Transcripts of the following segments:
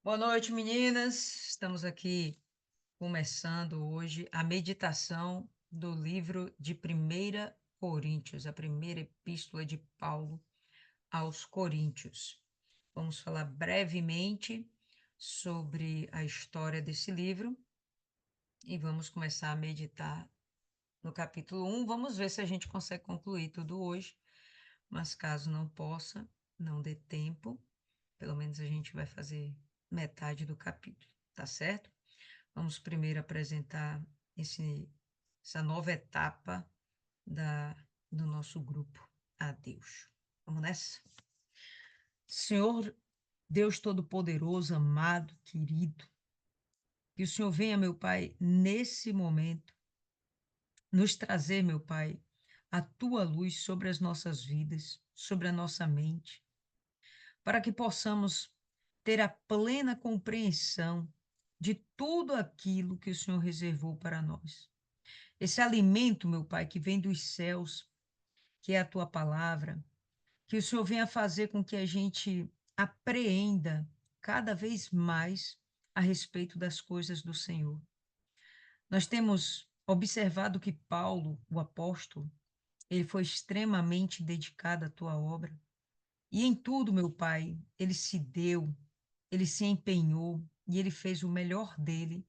Boa noite, meninas. Estamos aqui começando hoje a meditação do livro de 1 Coríntios, a primeira epístola de Paulo aos Coríntios. Vamos falar brevemente sobre a história desse livro e vamos começar a meditar no capítulo 1. Vamos ver se a gente consegue concluir tudo hoje, mas caso não possa, não dê tempo, pelo menos a gente vai fazer metade do capítulo, tá certo? Vamos primeiro apresentar essa nova etapa do nosso grupo a Deus. Vamos nessa? Senhor Deus Todo-Poderoso, amado, querido, que o Senhor venha, meu Pai, nesse momento, nos trazer, meu Pai, a tua luz sobre as nossas vidas, sobre a nossa mente, para que possamos ter a plena compreensão de tudo aquilo que o Senhor reservou para nós. Esse alimento, meu Pai, que vem dos céus, que é a tua palavra, que o Senhor venha fazer com que a gente apreenda cada vez mais a respeito das coisas do Senhor. Nós temos observado que Paulo, o apóstolo, ele foi extremamente dedicado à tua obra. E em tudo, meu Pai, ele se deu, ele se empenhou e ele fez o melhor dele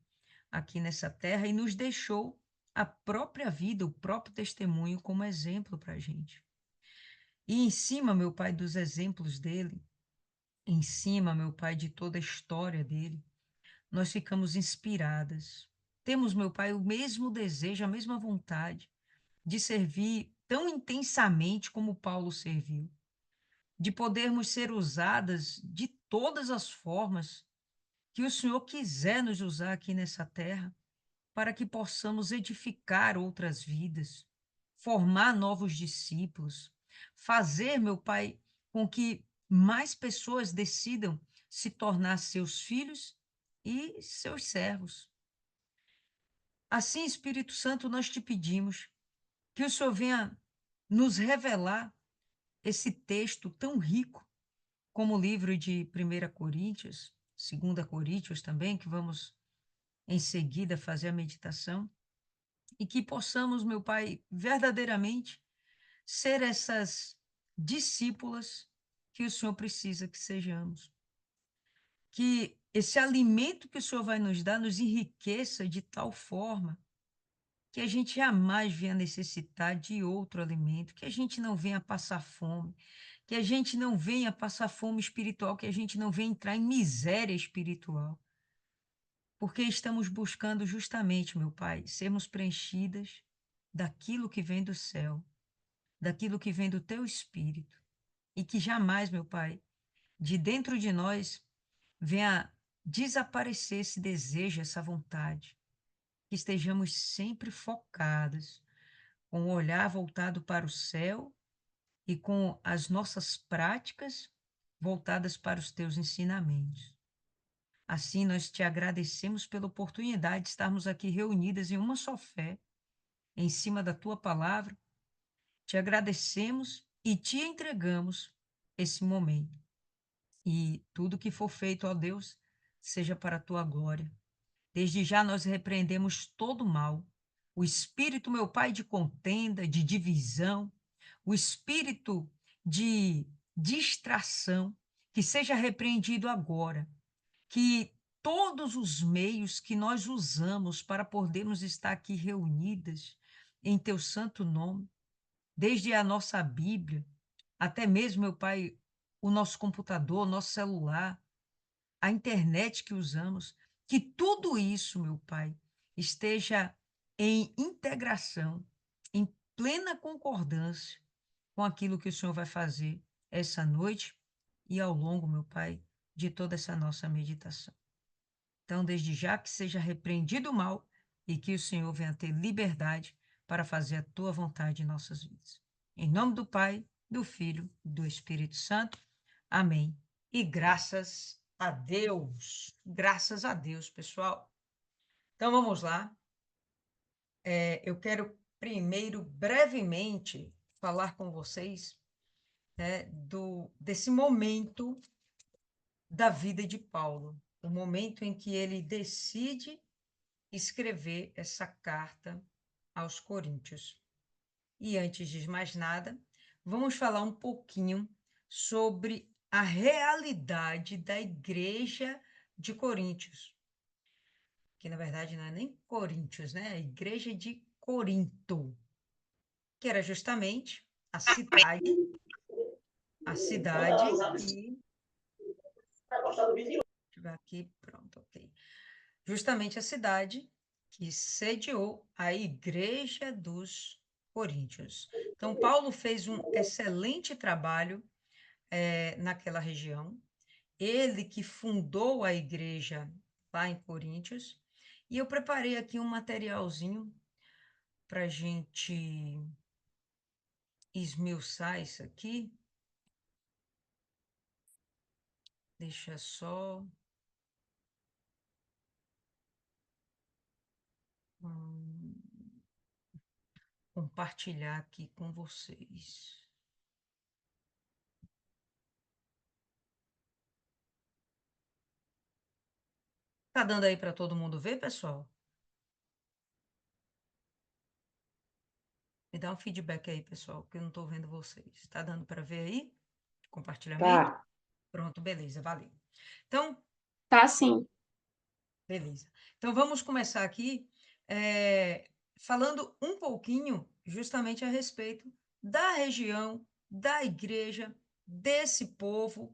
aqui nessa terra e nos deixou a própria vida, o próprio testemunho como exemplo para a gente. E em cima, meu Pai, dos exemplos dele, em cima, meu Pai, de toda a história dele, nós ficamos inspiradas. Temos, meu Pai, o mesmo desejo, a mesma vontade de servir tão intensamente como Paulo serviu, de podermos ser usadas de todas as formas que o Senhor quiser nos usar aqui nessa terra, para que possamos edificar outras vidas, formar novos discípulos, fazer, meu Pai, com que mais pessoas decidam se tornar seus filhos e seus servos. Assim, Espírito Santo, nós te pedimos que o Senhor venha nos revelar esse texto tão rico, como o livro de 1 Coríntios, 2 Coríntios também, que vamos em seguida fazer a meditação, e que possamos, meu Pai, verdadeiramente ser essas discípulas que o Senhor precisa que sejamos. Que esse alimento que o Senhor vai nos dar nos enriqueça de tal forma que a gente jamais venha necessitar de outro alimento, que a gente não venha passar fome, que a gente não venha passar fome espiritual, que a gente não venha entrar em miséria espiritual, porque estamos buscando justamente, meu Pai, sermos preenchidas daquilo que vem do céu, daquilo que vem do teu espírito, e que jamais, meu Pai, de dentro de nós venha desaparecer esse desejo, essa vontade, que estejamos sempre focados, com o olhar voltado para o céu e com as nossas práticas voltadas para os teus ensinamentos. Assim, nós te agradecemos pela oportunidade de estarmos aqui reunidas em uma só fé, em cima da tua palavra. Te agradecemos e te entregamos esse momento. E tudo que for feito, ó Deus, seja para a tua glória. Desde já nós repreendemos todo o mal, o espírito, meu Pai, de contenda, de divisão, o espírito de distração, que seja repreendido agora, que todos os meios que nós usamos para podermos estar aqui reunidas em teu santo nome, desde a nossa Bíblia, até mesmo, meu Pai, o nosso computador, nosso celular, a internet que usamos, que tudo isso, meu Pai, esteja em integração, em plena concordância com aquilo que o Senhor vai fazer essa noite e ao longo, meu Pai, de toda essa nossa meditação. Então, desde já que seja repreendido o mal e que o Senhor venha ter liberdade para fazer a tua vontade em nossas vidas. Em nome do Pai, do Filho e do Espírito Santo. Amém. E graças a Deus. Graças a Deus, pessoal. Então, vamos lá. Eu quero primeiro, brevemente, falar com vocês, né, desse momento da vida de Paulo. o momento em que ele decide escrever essa carta aos Coríntios. E antes de mais nada, vamos falar um pouquinho sobre a realidade da igreja de Coríntios, que na verdade não é nem Coríntios, né? É a igreja de Corinto, que era justamente a cidade que. Deixa eu ver aqui, pronto, ok. Justamente a cidade que sediou a igreja dos Coríntios. Então, Paulo fez um excelente trabalho naquela região. Ele que fundou a igreja lá em Coríntios. E eu preparei aqui um materialzinho para a gente esmiuçar isso aqui. Deixa só hum, compartilhar aqui com vocês. Tá dando aí para todo mundo ver, pessoal? Me dá um feedback aí, pessoal, que eu não estou vendo vocês. Tá dando para ver aí? Compartilhamento? Tá, Pronto, beleza, valeu. Então, tá sim. beleza. Então, vamos começar aqui falando um pouquinho justamente a respeito da região, da igreja, desse povo,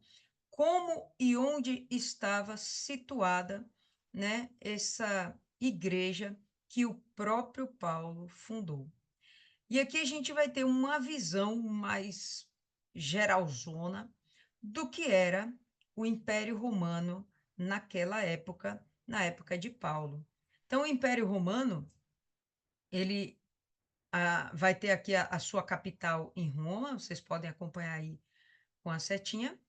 como e onde estava situada, né, essa igreja que o próprio Paulo fundou. E aqui a gente vai ter uma visão mais geralzona do que era o Império Romano naquela época, na época de Paulo. Então, o Império Romano, ele vai ter aqui a sua capital em Roma, vocês podem acompanhar aí com a setinha,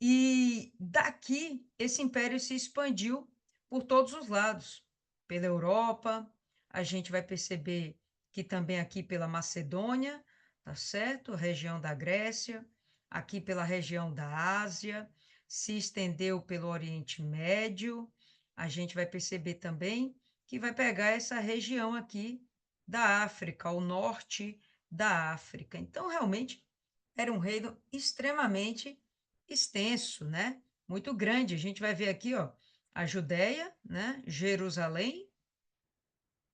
e daqui esse império se expandiu por todos os lados, pela Europa, a gente vai perceber que também aqui pela Macedônia, tá certo? Região da Grécia, aqui pela região da Ásia, se estendeu pelo Oriente Médio, a gente vai perceber também que vai pegar essa região aqui da África, o norte da África. Então, realmente, era um reino extremamente extenso, né? Muito grande. A gente vai ver aqui, ó, a Judéia, né? Jerusalém,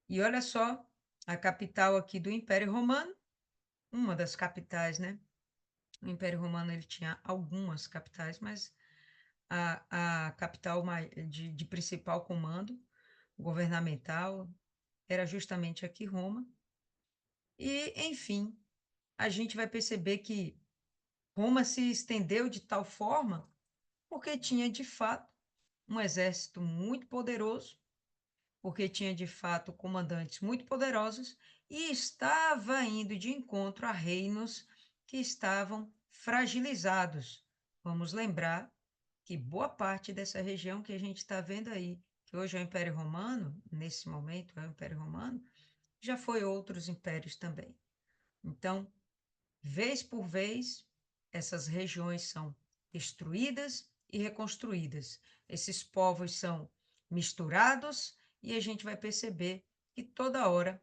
e olha só, a capital aqui do Império Romano, uma das capitais, né? O Império Romano ele tinha algumas capitais, mas a capital de principal comando governamental era justamente aqui Roma. E, enfim, a gente vai perceber que Roma se estendeu de tal forma porque tinha de fato um exército muito poderoso, porque tinha de fato comandantes muito poderosos e estava indo de encontro a reinos que estavam fragilizados. Vamos lembrar que boa parte dessa região que a gente está vendo aí, que hoje é o Império Romano, nesse momento é o Império Romano, já foi outros impérios também. Então, vez por vez, essas regiões são destruídas e reconstruídas. Esses povos são misturados e a gente vai perceber que toda hora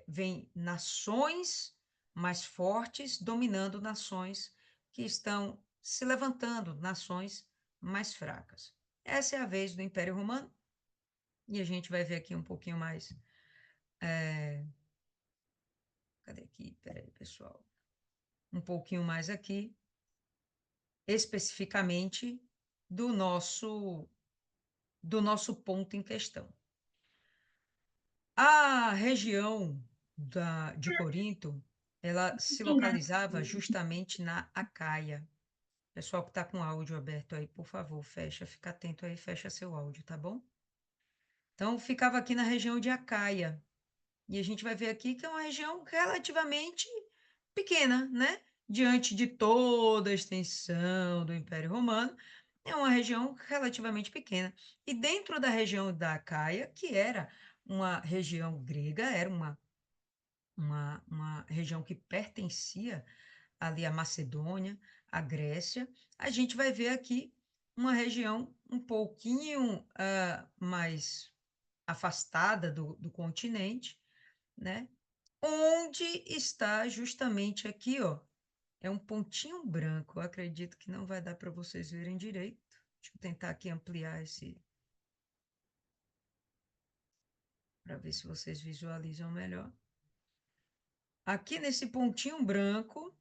vem nações mais fortes dominando nações que estão se levantando, nações mais fracas. Essa é a vez do Império Romano e a gente vai ver aqui um pouquinho mais. Cadê aqui? Peraí, pessoal. Um pouquinho mais aqui especificamente do nosso ponto em questão. A região de Corinto, ela se localizava justamente na Acaia. Pessoal que está com o áudio aberto aí, por favor, fecha, fica atento aí, fecha seu áudio, tá bom? Então, ficava aqui na região de Acaia. E a gente vai ver aqui que é uma região relativamente pequena, né? Diante de toda a extensão do Império Romano, é uma região relativamente pequena. E dentro da região da Acaia, que era uma região grega, era uma região que pertencia ali à Macedônia, à Grécia, a gente vai ver aqui uma região um pouquinho mais afastada do continente, né? Onde está justamente aqui, ó, é um pontinho branco. Eu acredito que não vai dar para vocês verem direito. Deixa eu tentar aqui ampliar esse para ver se vocês visualizam melhor. Aqui nesse pontinho branco,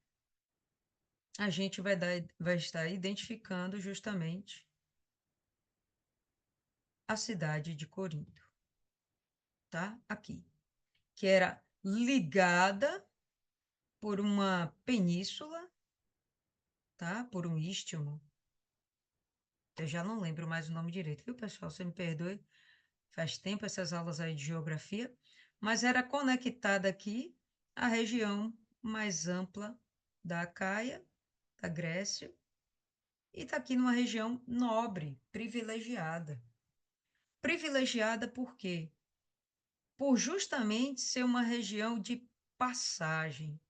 a gente vai estar identificando justamente a cidade de Corinto, tá? Aqui, que era ligada por uma península, tá? Por um istmo. Eu já não lembro mais o nome direito, viu, pessoal? Você me perdoe. Faz tempo essas aulas aí de geografia, mas era conectada aqui à região mais ampla da Acaia, da Grécia, e está aqui numa região nobre, privilegiada. Privilegiada por quê? Por justamente ser uma região de passagem.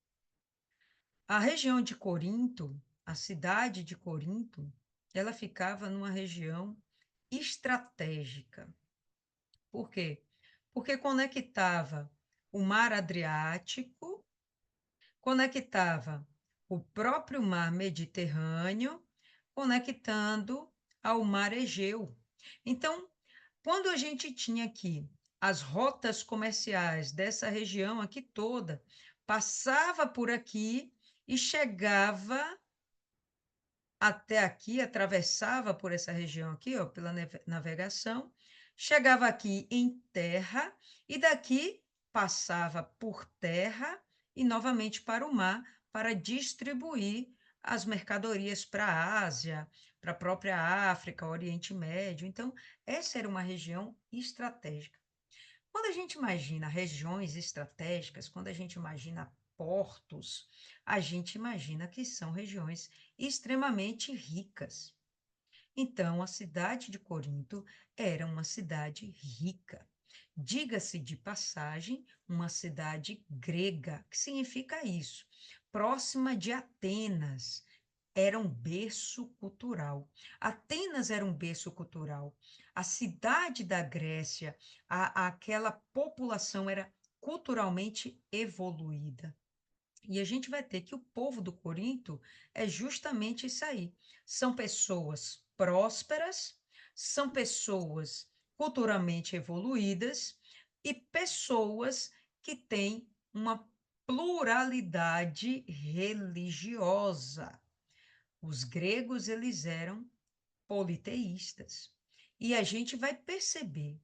A região de Corinto, a cidade de Corinto, ela ficava numa região estratégica. Por quê? Porque conectava o mar Adriático, conectava o próprio mar Mediterrâneo, conectando ao mar Egeu. Então, quando a gente tinha aqui as rotas comerciais dessa região aqui toda, passava por aqui e chegava até aqui, atravessava por essa região aqui, ó, pela navegação, chegava aqui em terra e daqui passava por terra e novamente para o mar para distribuir as mercadorias para a Ásia, para a própria África, Oriente Médio. Então, essa era uma região estratégica. Quando a gente imagina regiões estratégicas, quando a gente imagina portos, a gente imagina que são regiões extremamente ricas. Então, a cidade de Corinto era uma cidade rica. Diga-se de passagem, uma cidade grega. Que significa isso? Próxima de Atenas. Era um berço cultural. Atenas era um berço cultural. A cidade da Grécia, aquela população era culturalmente evoluída. E a gente vai ter que o povo do Corinto é justamente isso aí. São pessoas prósperas, são pessoas culturalmente evoluídas e pessoas que têm uma pluralidade religiosa. Os gregos, eles eram politeístas. E a gente vai perceber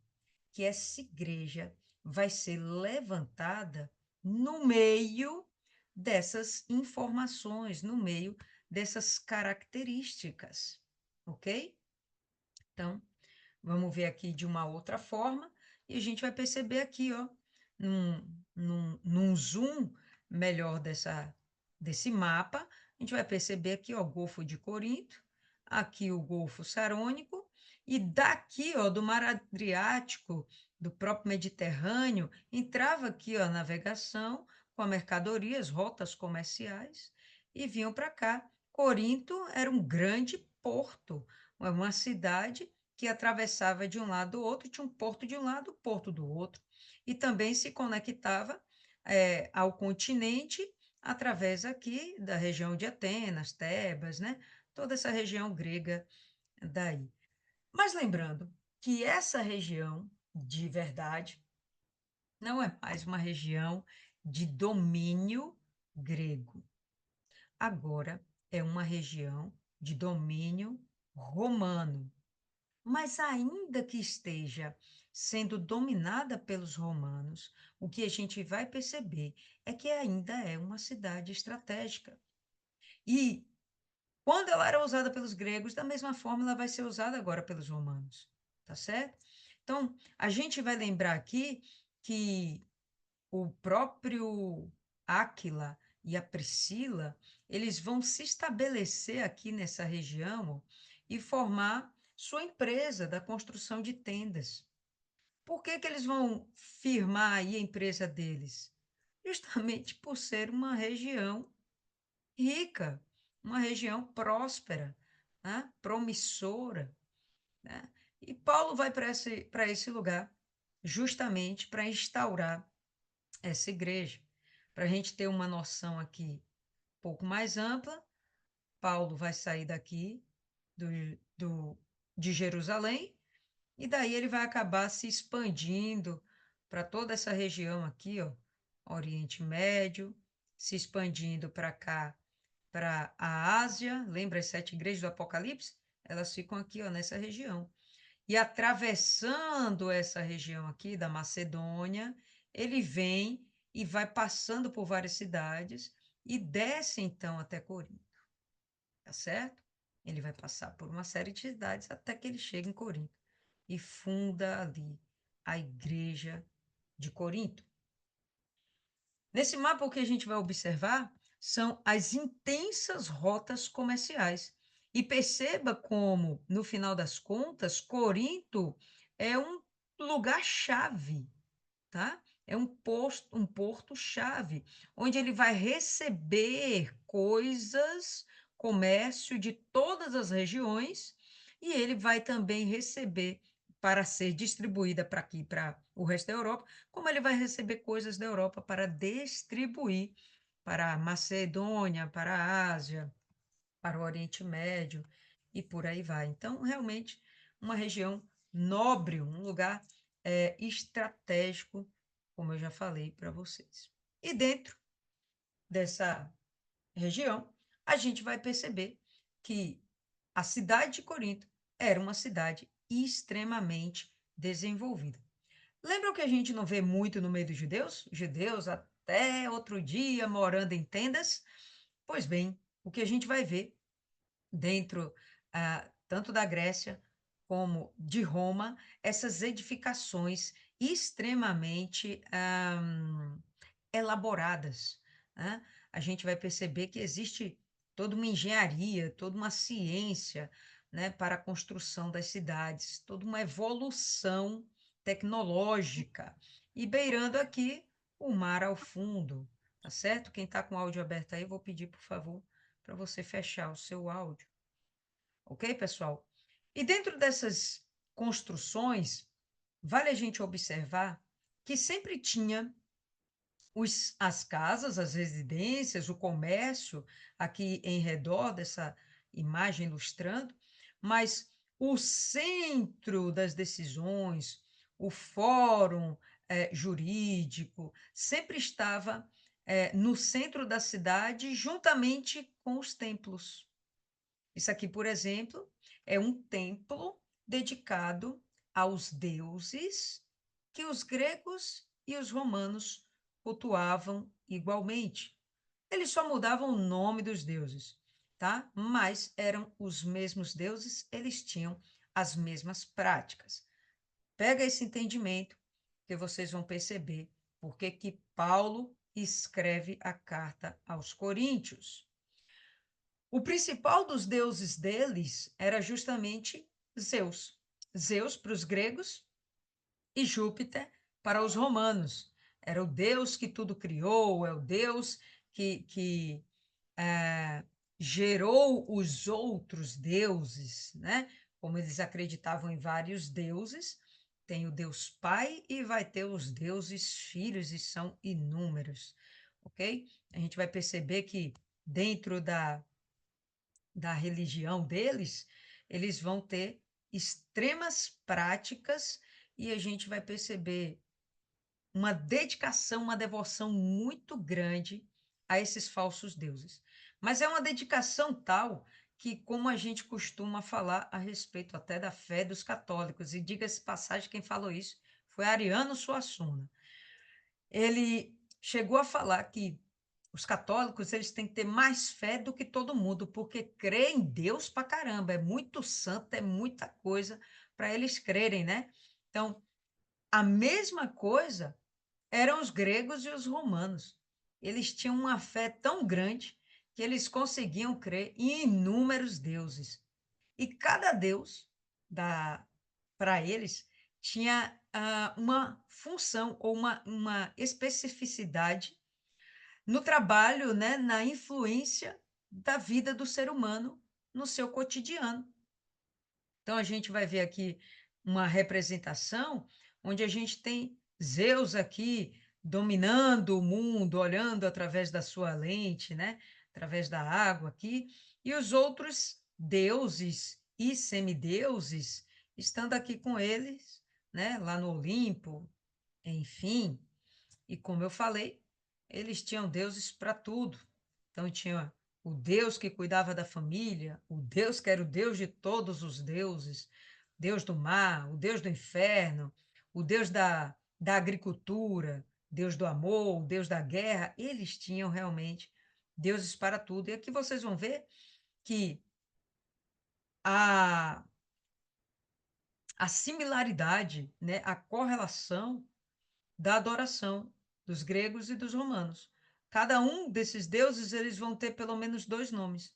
que essa igreja vai ser levantada no meio dessas informações, no meio dessas características, ok? Então, vamos ver aqui de uma outra forma e a gente vai perceber aqui, ó, num zoom melhor desse mapa, a gente vai perceber aqui, ó, o Golfo de Corinto, aqui o Golfo Sarônico, e daqui, ó, do Mar Adriático, do próprio Mediterrâneo, entrava aqui, ó, a navegação com a mercadorias, rotas comerciais, e vinham para cá. Corinto era um grande porto, uma cidade que atravessava de um lado ao outro, tinha um porto de um lado, porto do outro, e também se conectava ao continente através aqui da região de Atenas, Tebas, né? Toda essa região grega daí. Mas lembrando que essa região, de verdade, não é mais uma região de domínio grego. Agora é uma região de domínio romano. Mas ainda que esteja sendo dominada pelos romanos, o que a gente vai perceber é que ainda é uma cidade estratégica. E quando ela era usada pelos gregos, da mesma forma ela vai ser usada agora pelos romanos, tá certo? Então, a gente vai lembrar aqui que o próprio Áquila e a Priscila, eles vão se estabelecer aqui nessa região e formar sua empresa da construção de tendas. Por que que eles vão firmar aí a empresa deles? Justamente por ser uma região rica, uma região próspera, né? Promissora. né? E Paulo vai para esse lugar justamente para instaurar essa igreja. Para a gente ter uma noção aqui um pouco mais ampla, Paulo vai sair daqui do, do, de Jerusalém e daí ele vai acabar se expandindo para toda essa região aqui, ó, Oriente Médio, se expandindo para cá, para a Ásia. Lembra as 7 igrejas do Apocalipse? Elas ficam aqui, ó, nessa região. E atravessando essa região aqui da Macedônia, ele vem e vai passando por várias cidades e desce então até Corinto, tá certo? Ele vai passar por uma série de cidades até que ele chega em Corinto e funda ali a igreja de Corinto. Nesse mapa, o que a gente vai observar são as intensas rotas comerciais. E perceba como, no final das contas, Corinto é um lugar-chave, tá? É um porto-chave, onde ele vai receber coisas, comércio de todas as regiões, e ele vai também receber para ser distribuída para aqui, para o resto da Europa, como ele vai receber coisas da Europa para distribuir para a Macedônia, para a Ásia, para o Oriente Médio e por aí vai. Então, realmente, uma região nobre, um lugar estratégico, como eu já falei para vocês. E dentro dessa região, a gente vai perceber que a cidade de Corinto era uma cidade extremamente desenvolvida. Lembram que a gente não vê muito no meio dos judeus? Judeus até outro dia morando em tendas? Pois bem, o que a gente vai ver dentro tanto da Grécia como de Roma, essas edificações extremamente elaboradas, né? A gente vai perceber que existe toda uma engenharia, toda uma ciência, né, para a construção das cidades, toda uma evolução tecnológica. E beirando aqui o mar ao fundo, tá certo? Quem está com o áudio aberto aí, eu vou pedir, por favor, para você fechar o seu áudio. Ok, pessoal? E dentro dessas construções, vale a gente observar que sempre tinha as casas, as residências, o comércio aqui em redor dessa imagem ilustrando, mas o centro das decisões, o fórum jurídico, sempre estava no centro da cidade, juntamente com os templos. Isso aqui, por exemplo, é um templo dedicado aos deuses que os gregos e os romanos cultuavam igualmente. Eles só mudavam o nome dos deuses, tá? Mas eram os mesmos deuses, eles tinham as mesmas práticas. Pega esse entendimento que vocês vão perceber porque que Paulo escreve a carta aos Coríntios. O principal dos deuses deles era justamente Zeus. Zeus para os gregos e Júpiter para os romanos. Era o Deus que tudo criou, é o Deus que gerou os outros deuses, né? Como eles acreditavam em vários deuses, tem o Deus Pai e vai ter os deuses filhos, e são inúmeros, ok? A gente vai perceber que dentro da religião deles, eles vão ter extremas práticas e a gente vai perceber uma dedicação, uma devoção muito grande a esses falsos deuses. Mas é uma dedicação tal que, como a gente costuma falar a respeito até da fé dos católicos, e diga-se passagem, quem falou isso foi Ariano Suassuna. Ele chegou a falar que os católicos, eles têm que ter mais fé do que todo mundo, porque crê em Deus pra caramba, é muito santo, é muita coisa para eles crerem, né? Então, a mesma coisa eram os gregos e os romanos. Eles tinham uma fé tão grande que eles conseguiam crer em inúmeros deuses. E cada deus da para eles tinha uma função ou uma especificidade no trabalho, né, na influência da vida do ser humano no seu cotidiano. Então, a gente vai ver aqui uma representação onde a gente tem Zeus aqui dominando o mundo, olhando através da sua lente, né? Através da água aqui, e os outros deuses e semideuses estando aqui com eles, né? Lá no Olimpo, enfim. E como eu falei, eles tinham deuses para tudo. Então, tinha o Deus que cuidava da família, o Deus que era o Deus de todos os deuses, Deus do mar, o Deus do inferno, o Deus da agricultura, Deus do amor, o Deus da guerra. Eles tinham realmente deuses para tudo. E aqui vocês vão ver que a, a similaridade, né, a correlação da adoração dos gregos e dos romanos. Cada um desses deuses eles vão ter pelo menos dois nomes,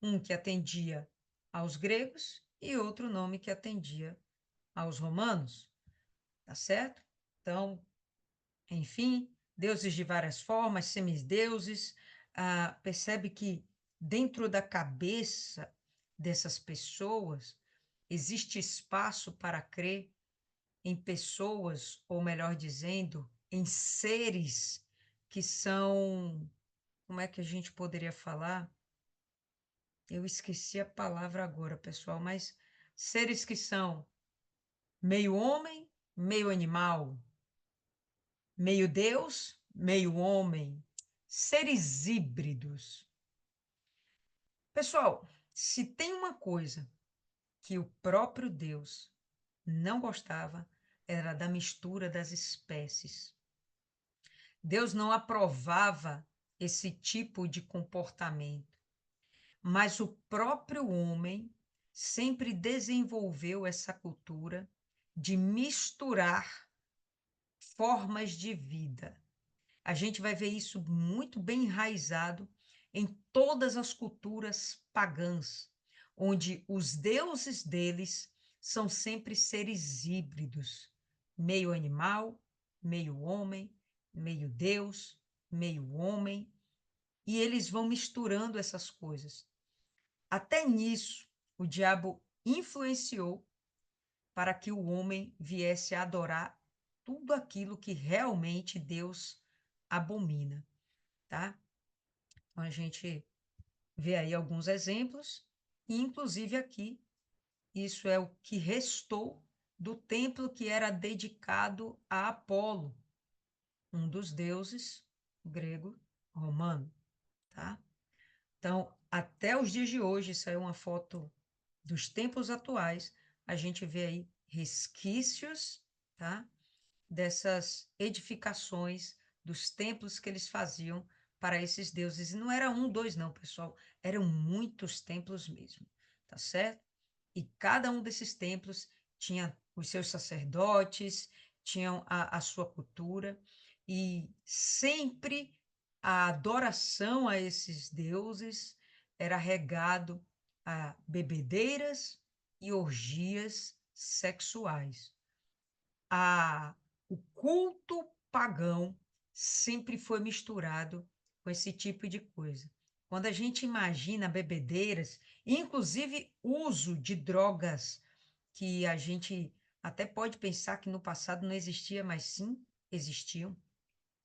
um que atendia aos gregos e outro nome que atendia aos romanos, tá certo? Então, enfim, deuses de várias formas, semideuses, percebe que dentro da cabeça dessas pessoas existe espaço para crer em pessoas, ou melhor dizendo, em seres que são, como é que a gente poderia falar? Eu esqueci a palavra agora, pessoal, mas seres que são meio homem, meio animal, meio Deus, meio homem, seres híbridos. Pessoal, se tem uma coisa que o próprio Deus não gostava, era da mistura das espécies. Deus não aprovava esse tipo de comportamento, mas o próprio homem sempre desenvolveu essa cultura de misturar formas de vida. A gente vai ver isso muito bem enraizado em todas as culturas pagãs, onde os deuses deles são sempre seres híbridos, meio animal, meio homem, meio Deus, meio homem, e eles vão misturando essas coisas. Até nisso, o diabo influenciou para que o homem viesse a adorar tudo aquilo que realmente Deus abomina, tá? Então, a gente vê aí alguns exemplos, e inclusive aqui, isso é o que restou do templo que era dedicado a Apolo, um dos deuses grego-romano, tá? Então, até os dias de hoje, isso aí é uma foto dos tempos atuais, a gente vê aí resquícios, tá? Dessas edificações, dos templos que eles faziam para esses deuses. E não era um, dois, não, pessoal. Eram muitos templos mesmo, tá certo? E cada um desses templos tinha os seus sacerdotes, tinham a sua cultura, e sempre a adoração a esses deuses era regado a bebedeiras e orgias sexuais. O culto pagão sempre foi misturado com esse tipo de coisa. Quando a gente imagina bebedeiras, inclusive uso de drogas que a gente até pode pensar que no passado não existia, mas sim existiam.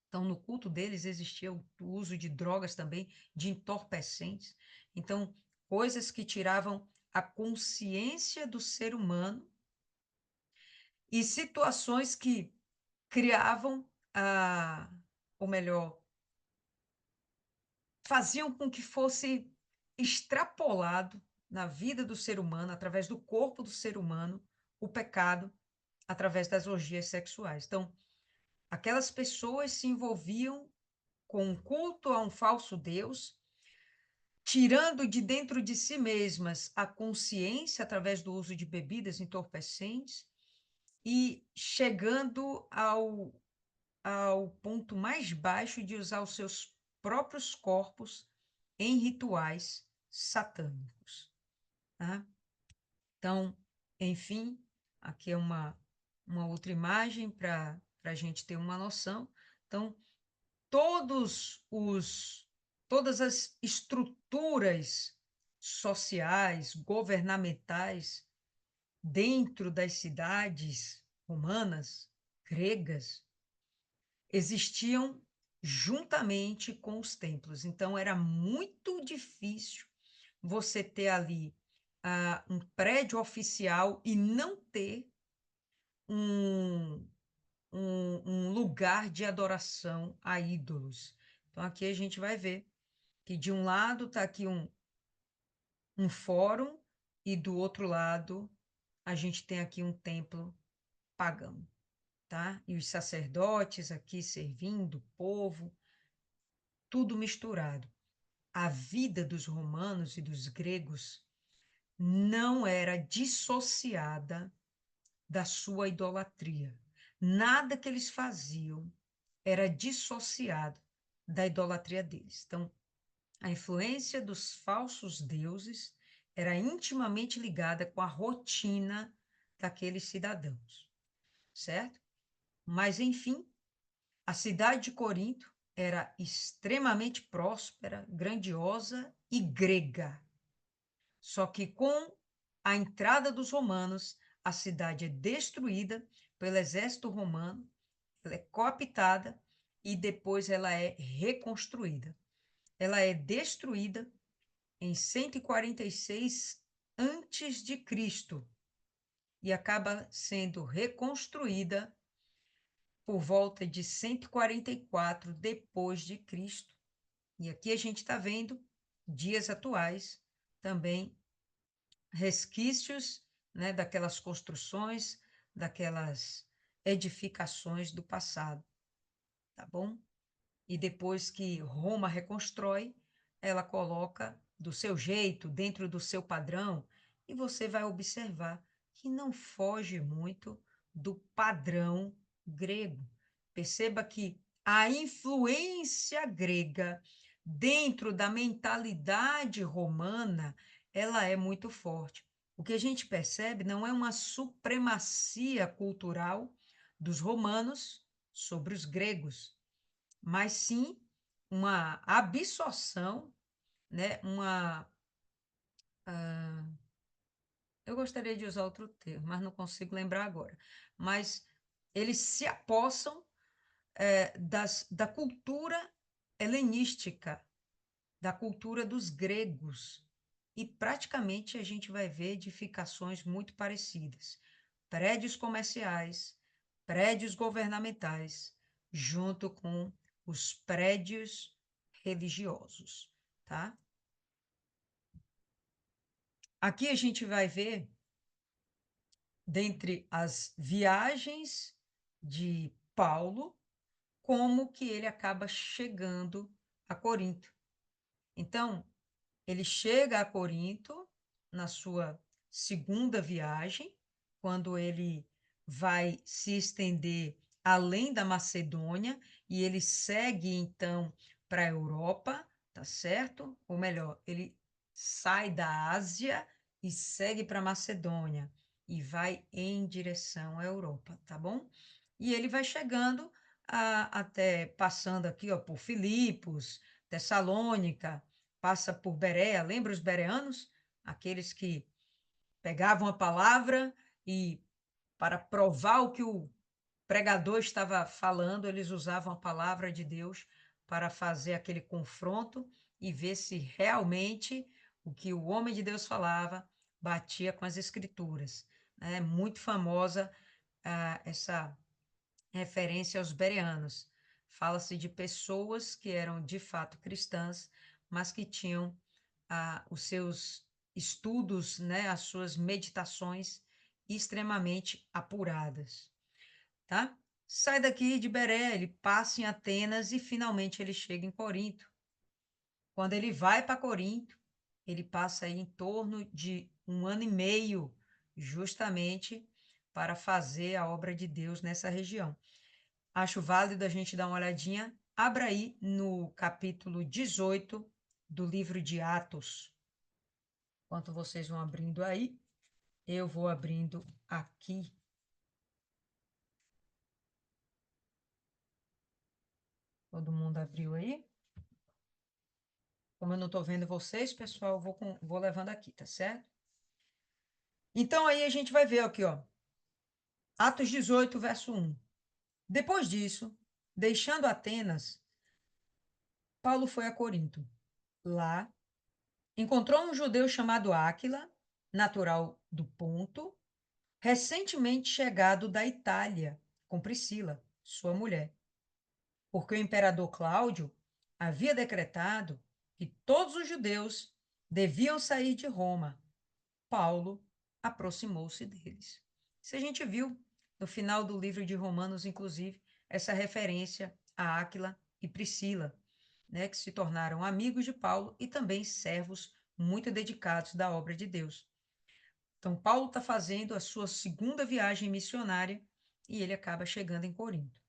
Então, no culto deles existia o uso de drogas também, de entorpecentes. Então, coisas que tiravam a consciência do ser humano e situações que criavam, ou melhor, faziam com que fosse extrapolado na vida do ser humano, através do corpo do ser humano, o pecado através das orgias sexuais. Então, aquelas pessoas se envolviam com um culto a um falso Deus, tirando de dentro de si mesmas a consciência através do uso de bebidas entorpecentes e chegando ao ponto mais baixo de usar os seus próprios corpos em rituais satânicos. Tá? Então, enfim, aqui é uma outra imagem para a gente ter uma noção. Então, todas as estruturas sociais, governamentais, dentro das cidades romanas, gregas, existiam juntamente com os templos. Então, era muito difícil você ter ali um prédio oficial e não ter um, um lugar de adoração a ídolos. Então, aqui a gente vai ver que de um lado está aqui um fórum e do outro lado a gente tem aqui um templo pagão, tá? E os sacerdotes aqui servindo o povo, tudo misturado. A vida dos romanos e dos gregos não era dissociada da sua idolatria. Nada que eles faziam era dissociado da idolatria deles. Então, a influência dos falsos deuses era intimamente ligada com a rotina daqueles cidadãos, certo? Mas, enfim, a cidade de Corinto era extremamente próspera, grandiosa e grega. Só que com a entrada dos romanos, a cidade é destruída pelo exército romano, ela é cooptada e depois ela é reconstruída. Ela é destruída em 146 antes de Cristo e acaba sendo reconstruída por volta de 144 depois de Cristo. E aqui a gente está vendo dias atuais também resquícios, né, daquelas construções, daquelas edificações do passado, tá bom? E depois que Roma reconstrói, ela coloca do seu jeito, dentro do seu padrão, e você vai observar que não foge muito do padrão grego. Perceba que a influência grega dentro da mentalidade romana, ela é muito forte. O que a gente percebe não é uma supremacia cultural dos romanos sobre os gregos, mas sim uma absorção, né? Eu gostaria de usar outro termo, mas não consigo lembrar agora. Mas eles se apossam da cultura helenística, da cultura dos gregos. E praticamente a gente vai ver edificações muito parecidas. Prédios comerciais, prédios governamentais, junto com os prédios religiosos, tá? Aqui a gente vai ver, dentre as viagens de Paulo, como que ele acaba chegando a Corinto. Então, ele chega a Corinto na sua segunda viagem, quando ele vai se estender além da Macedônia e ele segue então para a Europa, tá certo? Ou melhor, ele sai da Ásia e segue para a Macedônia e vai em direção à Europa, tá bom? E ele vai chegando até passando aqui, ó, por Filipos, Tessalônica, passa por Bereia, lembra os bereanos? Aqueles que pegavam a palavra e, para provar o que o pregador estava falando, eles usavam a palavra de Deus para fazer aquele confronto e ver se realmente o que o homem de Deus falava batia com as escrituras. É muito famosa essa referência aos bereanos. Fala-se de pessoas que eram de fato cristãs, mas que tinham os seus estudos, né, as suas meditações extremamente apuradas, tá? Sai daqui de Beré, ele passa em Atenas e finalmente ele chega em Corinto. Quando ele vai para Corinto, ele passa aí em torno de 1 ano e meio, justamente para fazer a obra de Deus nessa região. Acho válido a gente dar uma olhadinha. Abra aí no capítulo 18 do livro de Atos. Enquanto vocês vão abrindo aí, eu vou abrindo aqui. Todo mundo abriu aí? Como eu não estou vendo vocês, pessoal, vou levando aqui, tá certo? Então, aí a gente vai ver aqui, ó, Atos 18, verso 1. Depois disso, deixando Atenas, Paulo foi a Corinto. Lá, encontrou um judeu chamado Áquila, natural do Ponto, recentemente chegado da Itália, com Priscila, sua mulher, porque o imperador Cláudio havia decretado que todos os judeus deviam sair de Roma. Paulo aproximou-se deles. Isso a gente viu no final do livro de Romanos, inclusive, essa referência a Áquila e Priscila, né, que se tornaram amigos de Paulo e também servos muito dedicados da obra de Deus. Então, Paulo está fazendo a sua segunda viagem missionária e ele acaba chegando em Corinto.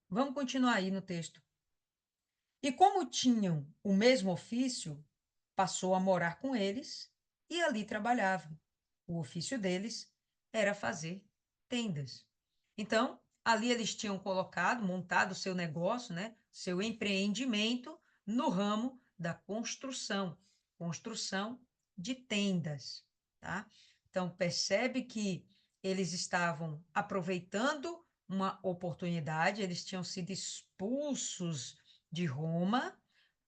Vamos continuar aí no texto. E como tinham o mesmo ofício, passou a morar com eles e ali trabalhavam. O ofício deles era fazer tendas. Então, ali eles tinham colocado, montado o seu negócio, né, seu empreendimento no ramo da construção de tendas, tá? Então, percebe que eles estavam aproveitando uma oportunidade, eles tinham sido expulsos de Roma,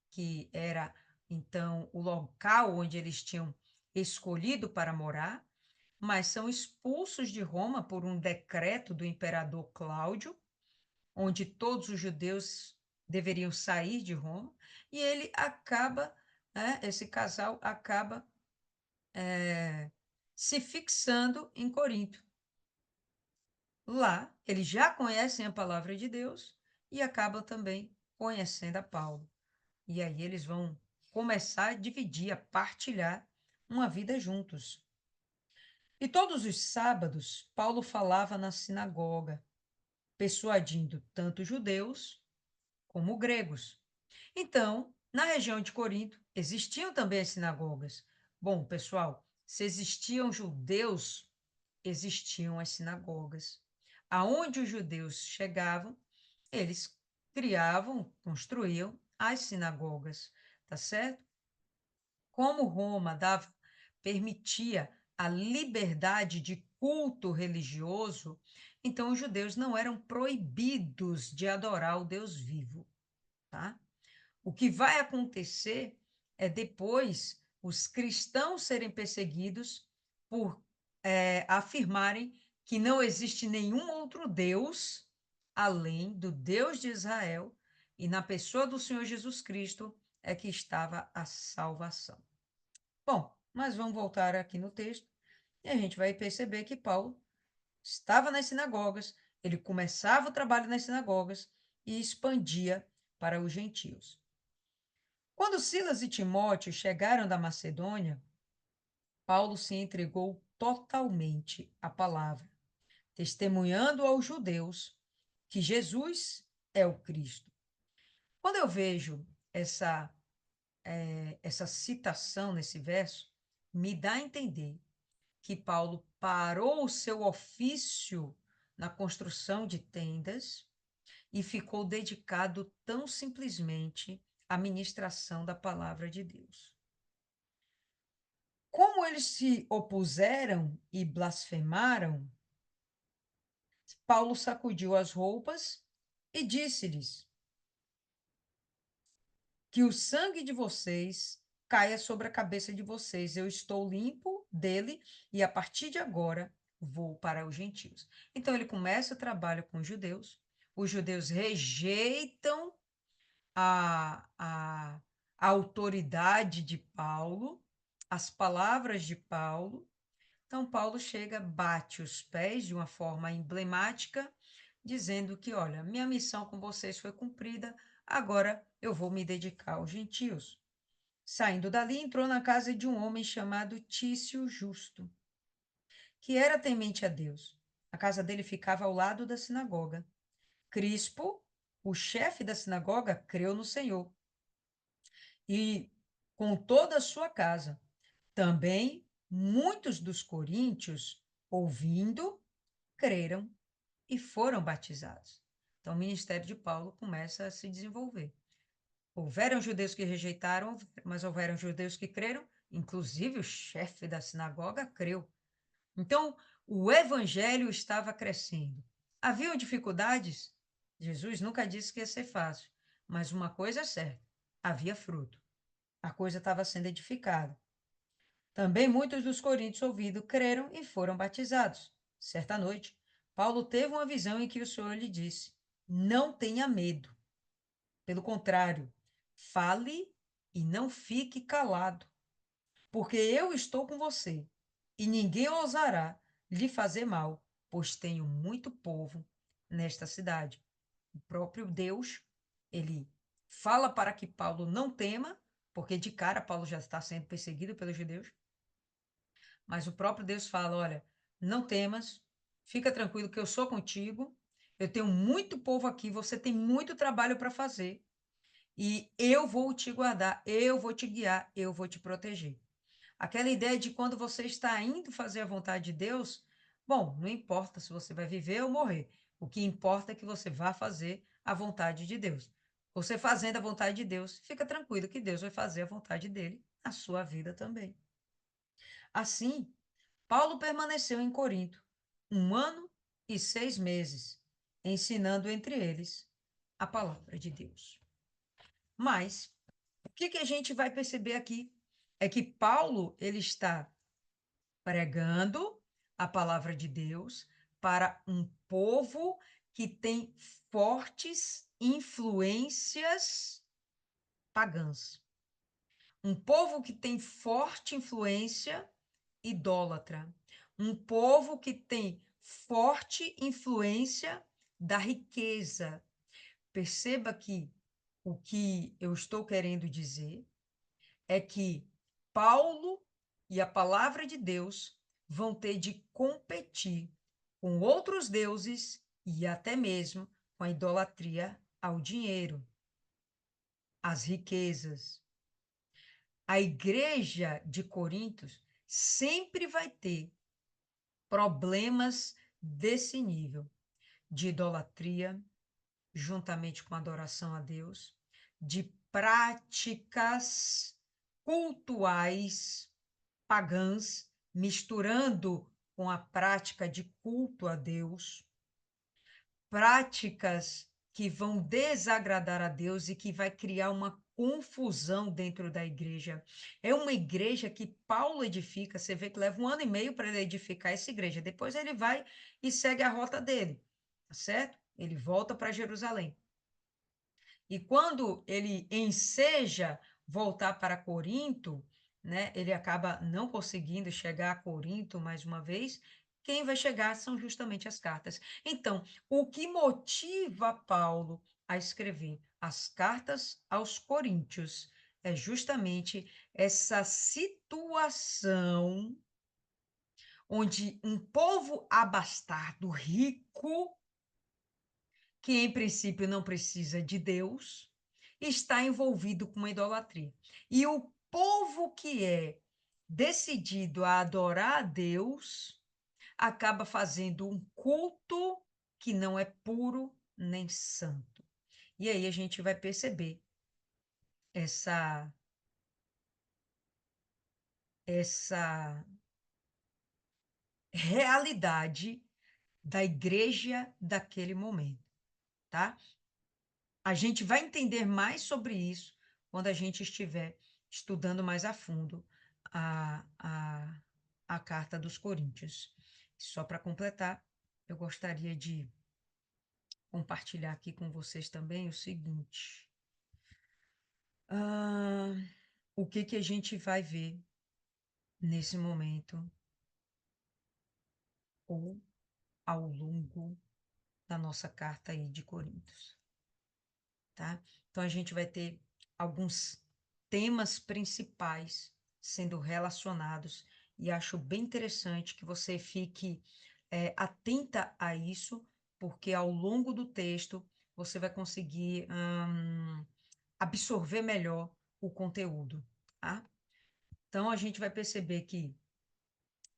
que era então o local onde eles tinham escolhido para morar, mas são expulsos de Roma por um decreto do imperador Cláudio, onde todos os judeus deveriam sair de Roma, e ele acaba, né, esse casal acaba se fixando em Corinto. Lá, eles já conhecem a palavra de Deus e acabam também conhecendo a Paulo. E aí eles vão começar a dividir, a partilhar uma vida juntos. E todos os sábados, Paulo falava na sinagoga, persuadindo tanto judeus como gregos. Então, na região de Corinto, existiam também as sinagogas. Bom, pessoal, se existiam judeus, existiam as sinagogas. Aonde os judeus chegavam, eles criavam, construíam as sinagogas, tá certo? Como Roma permitia a liberdade de culto religioso, então os judeus não eram proibidos de adorar o Deus vivo, tá? O que vai acontecer é depois os cristãos serem perseguidos por afirmarem que não existe nenhum outro Deus além do Deus de Israel e na pessoa do Senhor Jesus Cristo é que estava a salvação. Bom, mas vamos voltar aqui no texto e a gente vai perceber que Paulo estava nas sinagogas, ele começava o trabalho nas sinagogas e expandia para os gentios. Quando Silas e Timóteo chegaram da Macedônia, Paulo se entregou totalmente à palavra, testemunhando aos judeus que Jesus é o Cristo. Quando eu vejo essa citação nesse verso, me dá a entender que Paulo parou o seu ofício na construção de tendas e ficou dedicado tão simplesmente à ministração da palavra de Deus. Como eles se opuseram e blasfemaram, Paulo sacudiu as roupas e disse-lhes que o sangue de vocês caia sobre a cabeça de vocês. Eu estou limpo dele e a partir de agora vou para os gentios. Então ele começa o trabalho com os judeus rejeitam a autoridade de Paulo, as palavras de Paulo. Então, Paulo chega, bate os pés de uma forma emblemática, dizendo que, olha, minha missão com vocês foi cumprida, agora eu vou me dedicar aos gentios. Saindo dali, entrou na casa de um homem chamado Tício Justo, que era temente a Deus. A casa dele ficava ao lado da sinagoga. Crispo, o chefe da sinagoga, creu no Senhor e com toda a sua casa. Também muitos dos coríntios, ouvindo, creram e foram batizados. Então, o ministério de Paulo começa a se desenvolver. Houveram judeus que rejeitaram, mas houveram judeus que creram, inclusive o chefe da sinagoga creu. Então, o evangelho estava crescendo. Haviam dificuldades? Jesus nunca disse que ia ser fácil, mas uma coisa é certa: havia fruto. A coisa estava sendo edificada. Também muitos dos coríntios ouvindo creram e foram batizados. Certa noite, Paulo teve uma visão em que o Senhor lhe disse: Não tenha medo. Pelo contrário, fale e não fique calado, porque eu estou com você, e ninguém ousará lhe fazer mal, pois tenho muito povo nesta cidade. O próprio Deus, ele fala para que Paulo não tema, porque de cara Paulo já está sendo perseguido pelos judeus, mas o próprio Deus fala: olha, não temas, fica tranquilo que eu sou contigo, eu tenho muito povo aqui, você tem muito trabalho para fazer, e eu vou te guardar, eu vou te guiar, eu vou te proteger. Aquela ideia de quando você está indo fazer a vontade de Deus, bom, não importa se você vai viver ou morrer, o que importa é que você vá fazer a vontade de Deus. Você fazendo a vontade de Deus, fica tranquilo que Deus vai fazer a vontade dele na sua vida também. Assim, Paulo permaneceu em Corinto 1 ano e 6 meses, ensinando entre eles a palavra de Deus. Mas o que a gente vai perceber aqui é que Paulo ele está pregando a palavra de Deus para um povo que tem fortes influências pagãs. Um povo que tem forte influência idólatra. Um povo que tem forte influência da riqueza. Perceba que o que eu estou querendo dizer é que Paulo e a palavra de Deus vão ter de competir com outros deuses e até mesmo com a idolatria ao dinheiro, às riquezas. A igreja de Corinto sempre vai ter problemas desse nível de idolatria, juntamente com adoração a Deus, de práticas cultuais pagãs, misturando com a prática de culto a Deus, práticas que vão desagradar a Deus e que vai criar uma confusão dentro da igreja. É uma igreja que Paulo edifica, você vê que leva 1 ano e meio para ele edificar essa igreja. Depois ele vai e segue a rota dele, tá certo? Ele volta para Jerusalém. E quando ele enseja voltar para Corinto, né, ele acaba não conseguindo chegar a Corinto mais uma vez. Quem vai chegar são justamente as cartas. Então, o que motiva Paulo a escrever as cartas aos Coríntios é justamente essa situação onde um povo abastado, rico, que em princípio não precisa de Deus, está envolvido com uma idolatria. E o povo que é decidido a adorar a Deus acaba fazendo um culto que não é puro nem santo. E aí a gente vai perceber essa essa realidade da igreja daquele momento, tá? A gente vai entender mais sobre isso quando a gente estiver estudando mais a fundo a, a, a carta dos Coríntios. Só para completar, eu gostaria de compartilhar aqui com vocês também o seguinte: ah, o que a gente vai ver nesse momento ou ao longo da nossa carta aí de Coríntios, tá? Então a gente vai ter alguns temas principais sendo relacionados e acho bem interessante que você fique atenta a isso, porque ao longo do texto você vai conseguir absorver melhor o conteúdo, tá? Então a gente vai perceber que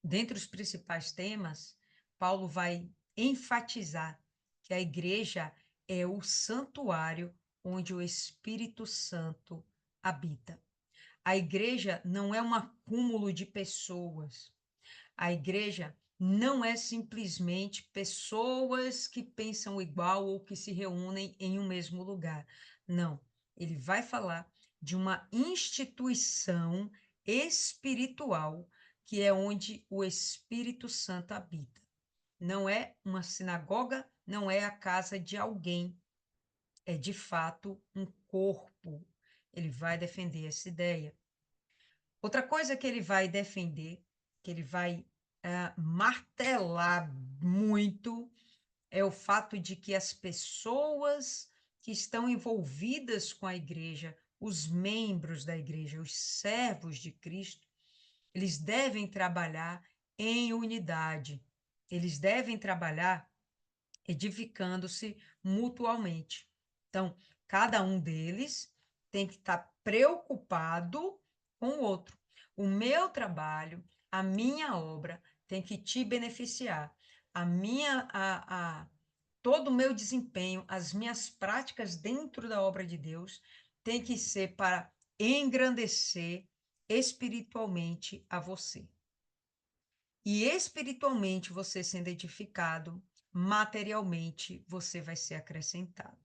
dentre os principais temas, Paulo vai enfatizar que a igreja é o santuário onde o Espírito Santo habita. A igreja não é um acúmulo de pessoas. A igreja não é simplesmente pessoas que pensam igual ou que se reúnem em um mesmo lugar. Não, ele vai falar de uma instituição espiritual que é onde o Espírito Santo habita. Não é uma sinagoga, não é a casa de alguém, é de fato um corpo. Ele vai defender essa ideia. Outra coisa que ele vai defender, que ele vai martelar muito, é o fato de que as pessoas que estão envolvidas com a igreja, os membros da igreja, os servos de Cristo, eles devem trabalhar em unidade, eles devem trabalhar edificando-se mutualmente. Então, cada um deles tem que estar preocupado com o outro. O meu trabalho, a minha obra tem que te beneficiar. Todo o meu desempenho, as minhas práticas dentro da obra de Deus tem que ser para engrandecer espiritualmente a você. E espiritualmente você sendo edificado, materialmente você vai ser acrescentado.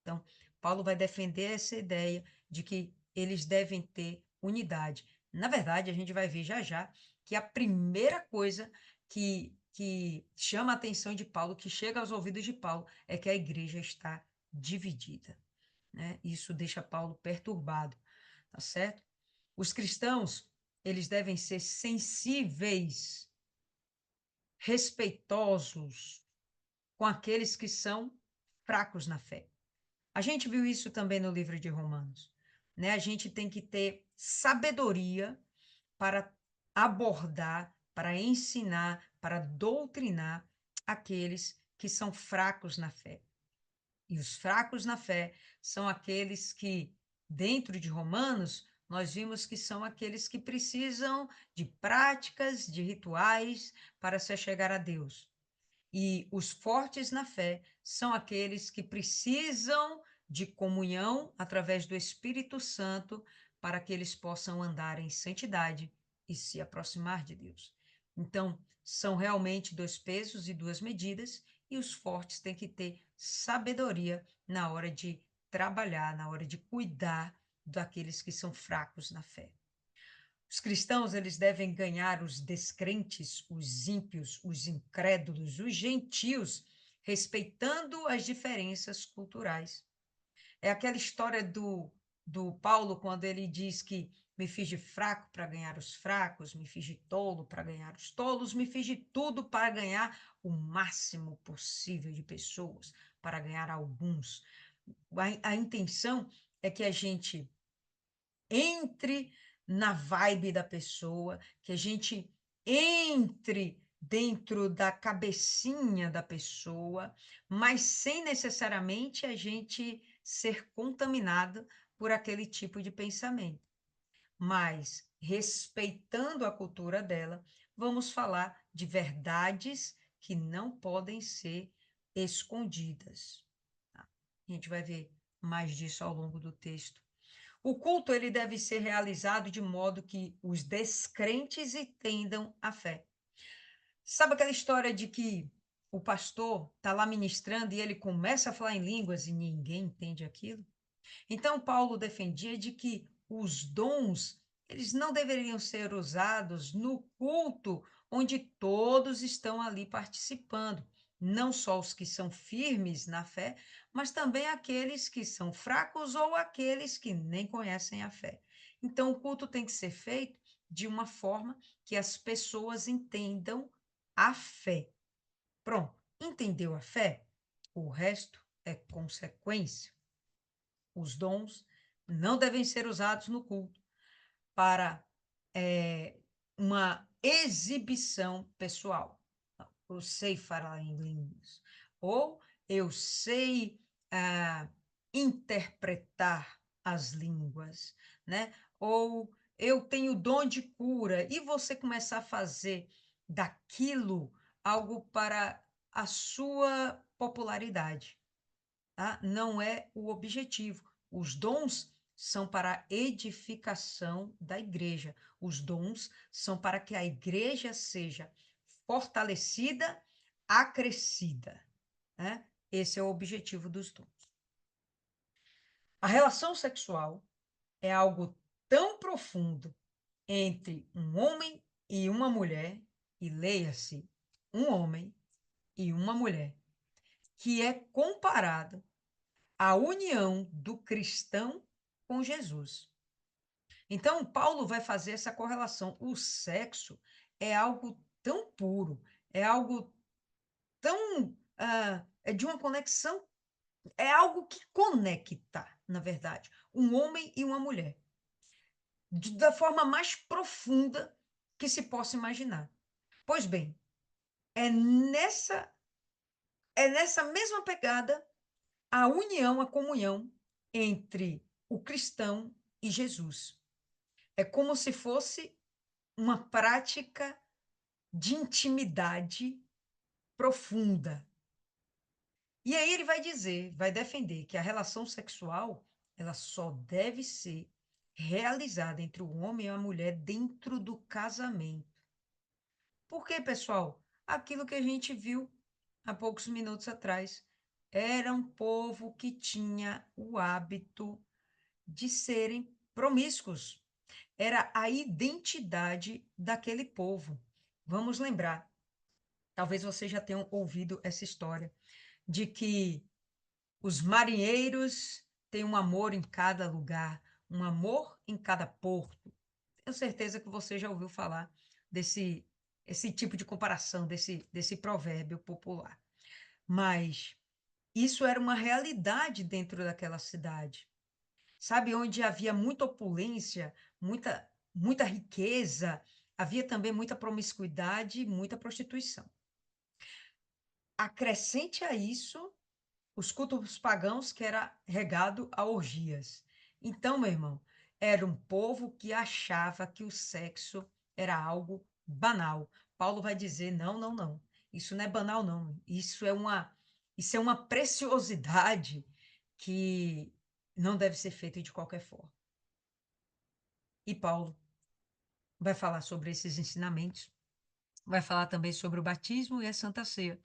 Então, Paulo vai defender essa ideia de que eles devem ter unidade. Na verdade, a gente vai ver já já que a primeira coisa que chama a atenção de Paulo, que chega aos ouvidos de Paulo, é que a igreja está dividida, né? Isso deixa Paulo perturbado, tá certo? Os cristãos, eles devem ser sensíveis, respeitosos com aqueles que são fracos na fé. A gente viu isso também no livro de Romanos, né? A gente tem que ter sabedoria para abordar, para ensinar, para doutrinar aqueles que são fracos na fé. E os fracos na fé são aqueles que, dentro de Romanos, nós vimos que são aqueles que precisam de práticas, de rituais para se chegar a Deus. E os fortes na fé são aqueles que precisam de comunhão através do Espírito Santo para que eles possam andar em santidade e se aproximar de Deus. Então, são realmente dois pesos e duas medidas, e os fortes têm que ter sabedoria na hora de trabalhar, na hora de cuidar daqueles que são fracos na fé. Os cristãos, eles devem ganhar os descrentes, os ímpios, os incrédulos, os gentios, respeitando as diferenças culturais. É aquela história do Paulo, quando ele diz que me fiz de fraco para ganhar os fracos, me fiz de tolo para ganhar os tolos, me fiz de tudo para ganhar o máximo possível de pessoas, para ganhar alguns. A intenção é que a gente entre na vibe da pessoa, que a gente entre dentro da cabecinha da pessoa, mas sem necessariamente a gente ser contaminado por aquele tipo de pensamento. Mas, respeitando a cultura dela, vamos falar de verdades que não podem ser escondidas. Tá? A gente vai ver mais disso ao longo do texto. O culto ele deve ser realizado de modo que os descrentes entendam a fé. Sabe aquela história de que o pastor está lá ministrando e ele começa a falar em línguas e ninguém entende aquilo? Então, Paulo defendia de que os dons, eles não deveriam ser usados no culto onde todos estão ali participando, não só os que são firmes na fé, mas também aqueles que são fracos ou aqueles que nem conhecem a fé. Então, o culto tem que ser feito de uma forma que as pessoas entendam a fé. Pronto, entendeu a fé? O resto é consequência. Os dons não devem ser usados no culto para uma exibição pessoal. Eu sei falar em línguas, ou eu sei interpretar as línguas, né? Ou eu tenho dom de cura, e você começar a fazer daquilo algo para a sua popularidade, tá? Não é o objetivo. Os dons são para a edificação da igreja. Os dons são para que a igreja seja fortalecida, acrescida, né? Esse é o objetivo dos dons. A relação sexual é algo tão profundo entre um homem e uma mulher, e leia-se, um homem e uma mulher, que é comparado à união do cristão com Jesus. Então, Paulo vai fazer essa correlação. O sexo é algo tão puro, é algo tão. É de uma conexão, é algo que conecta, na verdade, um homem e uma mulher, da forma mais profunda que se possa imaginar. Pois bem, é nessa, é nessa mesma pegada a união, a comunhão entre o cristão e Jesus. É como se fosse uma prática de intimidade profunda. E aí ele vai dizer, vai defender que a relação sexual, ela só deve ser realizada entre o homem e a mulher dentro do casamento. Por quê, pessoal? Aquilo que a gente viu há poucos minutos atrás. Era um povo que tinha o hábito de serem promíscuos. Era a identidade daquele povo. Vamos lembrar, talvez vocês já tenham ouvido essa história, de que os marinheiros têm um amor em cada lugar, um amor em cada porto. Tenho certeza que você já ouviu falar desse esse tipo de comparação, desse provérbio popular. Mas isso era uma realidade dentro daquela cidade. Sabe, onde havia muita opulência, muita riqueza, havia também muita promiscuidade, muita prostituição. Acrescente a isso os cultos pagãos que era regado a orgias. Então, meu irmão, era um povo que achava que o sexo era algo banal. Paulo vai dizer: não, não, não. Isso não é banal, não. Isso é uma preciosidade que não deve ser feita de qualquer forma. E Paulo vai falar sobre esses ensinamentos, vai falar também sobre o batismo e a Santa Ceia,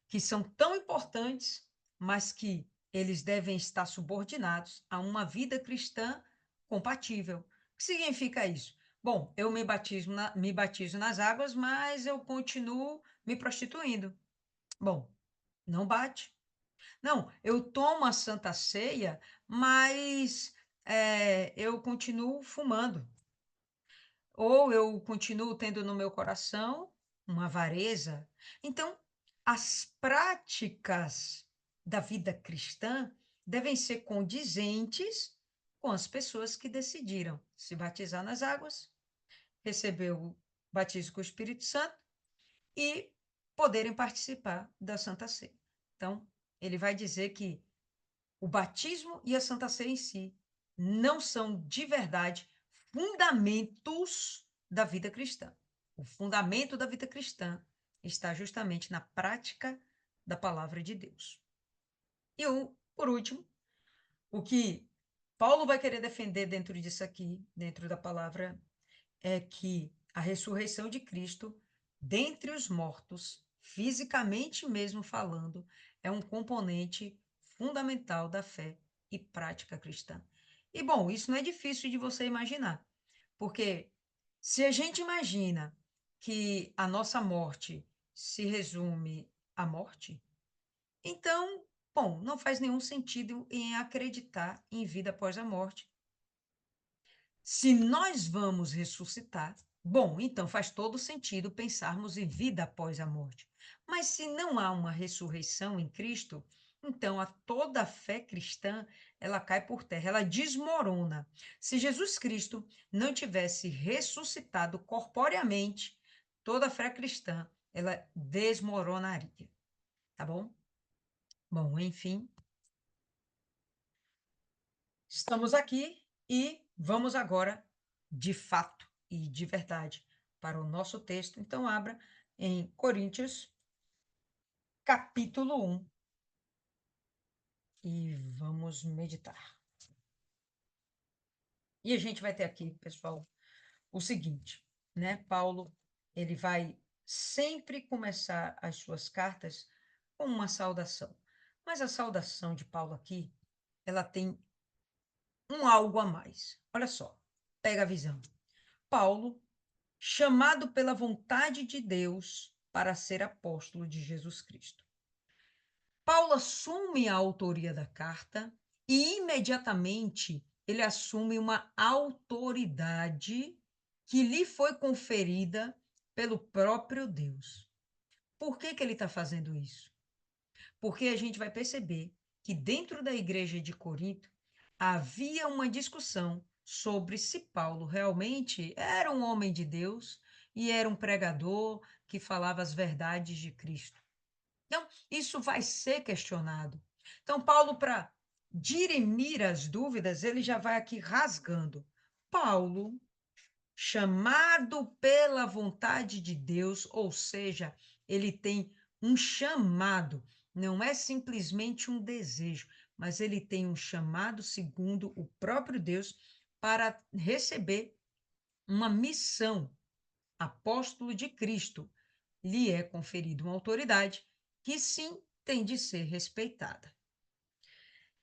que são tão importantes, mas que eles devem estar subordinados a uma vida cristã compatível. O que significa isso? Bom, eu me batizo nas águas, mas eu continuo me prostituindo. Bom, não bate. Não, eu tomo a Santa Ceia, mas eu continuo fumando. Ou eu continuo tendo no meu coração uma avareza. Então, as práticas da vida cristã devem ser condizentes com as pessoas que decidiram se batizar nas águas, receber o batismo com o Espírito Santo e poderem participar da Santa Ceia. Então, ele vai dizer que o batismo e a Santa Ceia em si não são de verdade fundamentos da vida cristã. O fundamento da vida cristã está justamente na prática da palavra de Deus. E por último, o que Paulo vai querer defender dentro disso aqui, dentro da palavra, é que a ressurreição de Cristo dentre os mortos, fisicamente mesmo falando, é um componente fundamental da fé e prática cristã. E, bom, isso não é difícil de você imaginar, porque se a gente imagina que a nossa morte se resume à morte, então, bom, não faz nenhum sentido em acreditar em vida após a morte. Se nós vamos ressuscitar, bom, então faz todo sentido pensarmos em vida após a morte. Mas se não há uma ressurreição em Cristo, então toda a fé cristã, ela cai por terra, ela desmorona. Se Jesus Cristo não tivesse ressuscitado corporeamente, toda a fé cristã, ela desmoronaria, tá bom? Bom, enfim, estamos aqui e vamos agora, de fato e de verdade, para o nosso texto. Então, abra em Coríntios, capítulo 1, e vamos meditar. E a gente vai ter aqui, pessoal, o seguinte, né? Paulo, ele vai sempre começar as suas cartas com uma saudação. Mas a saudação de Paulo aqui, ela tem um algo a mais. Olha só, pega a visão. Paulo, chamado pela vontade de Deus para ser apóstolo de Jesus Cristo. Paulo assume a autoria da carta e imediatamente ele assume uma autoridade que lhe foi conferida pelo próprio Deus. Por que que ele está fazendo isso? Porque a gente vai perceber que dentro da igreja de Corinto havia uma discussão sobre se Paulo realmente era um homem de Deus e era um pregador que falava as verdades de Cristo. Então, isso vai ser questionado. Então, Paulo, para dirimir as dúvidas, ele já vai aqui rasgando. Paulo, chamado pela vontade de Deus, ou seja, ele tem um chamado, não é simplesmente um desejo, mas ele tem um chamado segundo o próprio Deus para receber uma missão. Apóstolo de Cristo, lhe é conferida uma autoridade que sim tem de ser respeitada.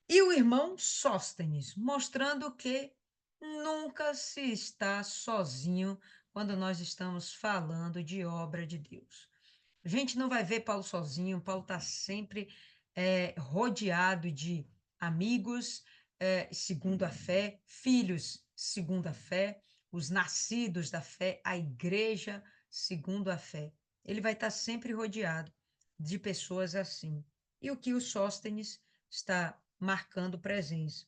E o irmão Sóstenes, mostrando que nunca se está sozinho quando nós estamos falando de obra de Deus. A gente não vai ver Paulo sozinho, Paulo está sempre rodeado de amigos, segundo a fé, filhos, segundo a fé, os nascidos da fé, a igreja, segundo a fé. Ele vai estar sempre rodeado de pessoas assim. E o que o Sóstenes está marcando presença.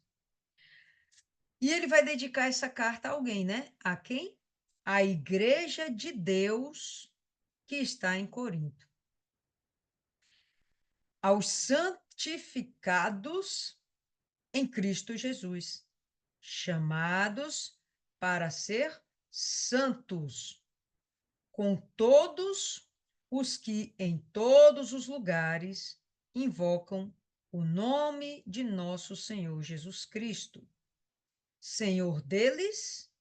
E ele vai dedicar essa carta a alguém, né? A quem? A igreja de Deus que está em Corinto. Aos santificados em Cristo Jesus, chamados para ser santos, com todos os que em todos os lugares invocam o nome de nosso Senhor Jesus Cristo, Senhor deles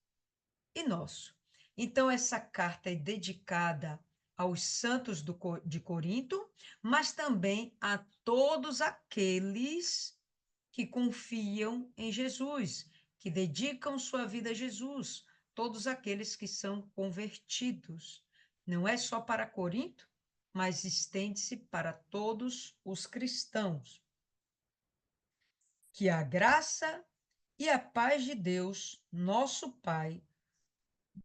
e nosso. Então, essa carta é dedicada aos santos de Corinto, mas também a todos aqueles que confiam em Jesus, que dedicam sua vida a Jesus, todos aqueles que são convertidos. Não é só para Corinto, mas estende-se para todos os cristãos. Que a graça e a paz de Deus, nosso Pai,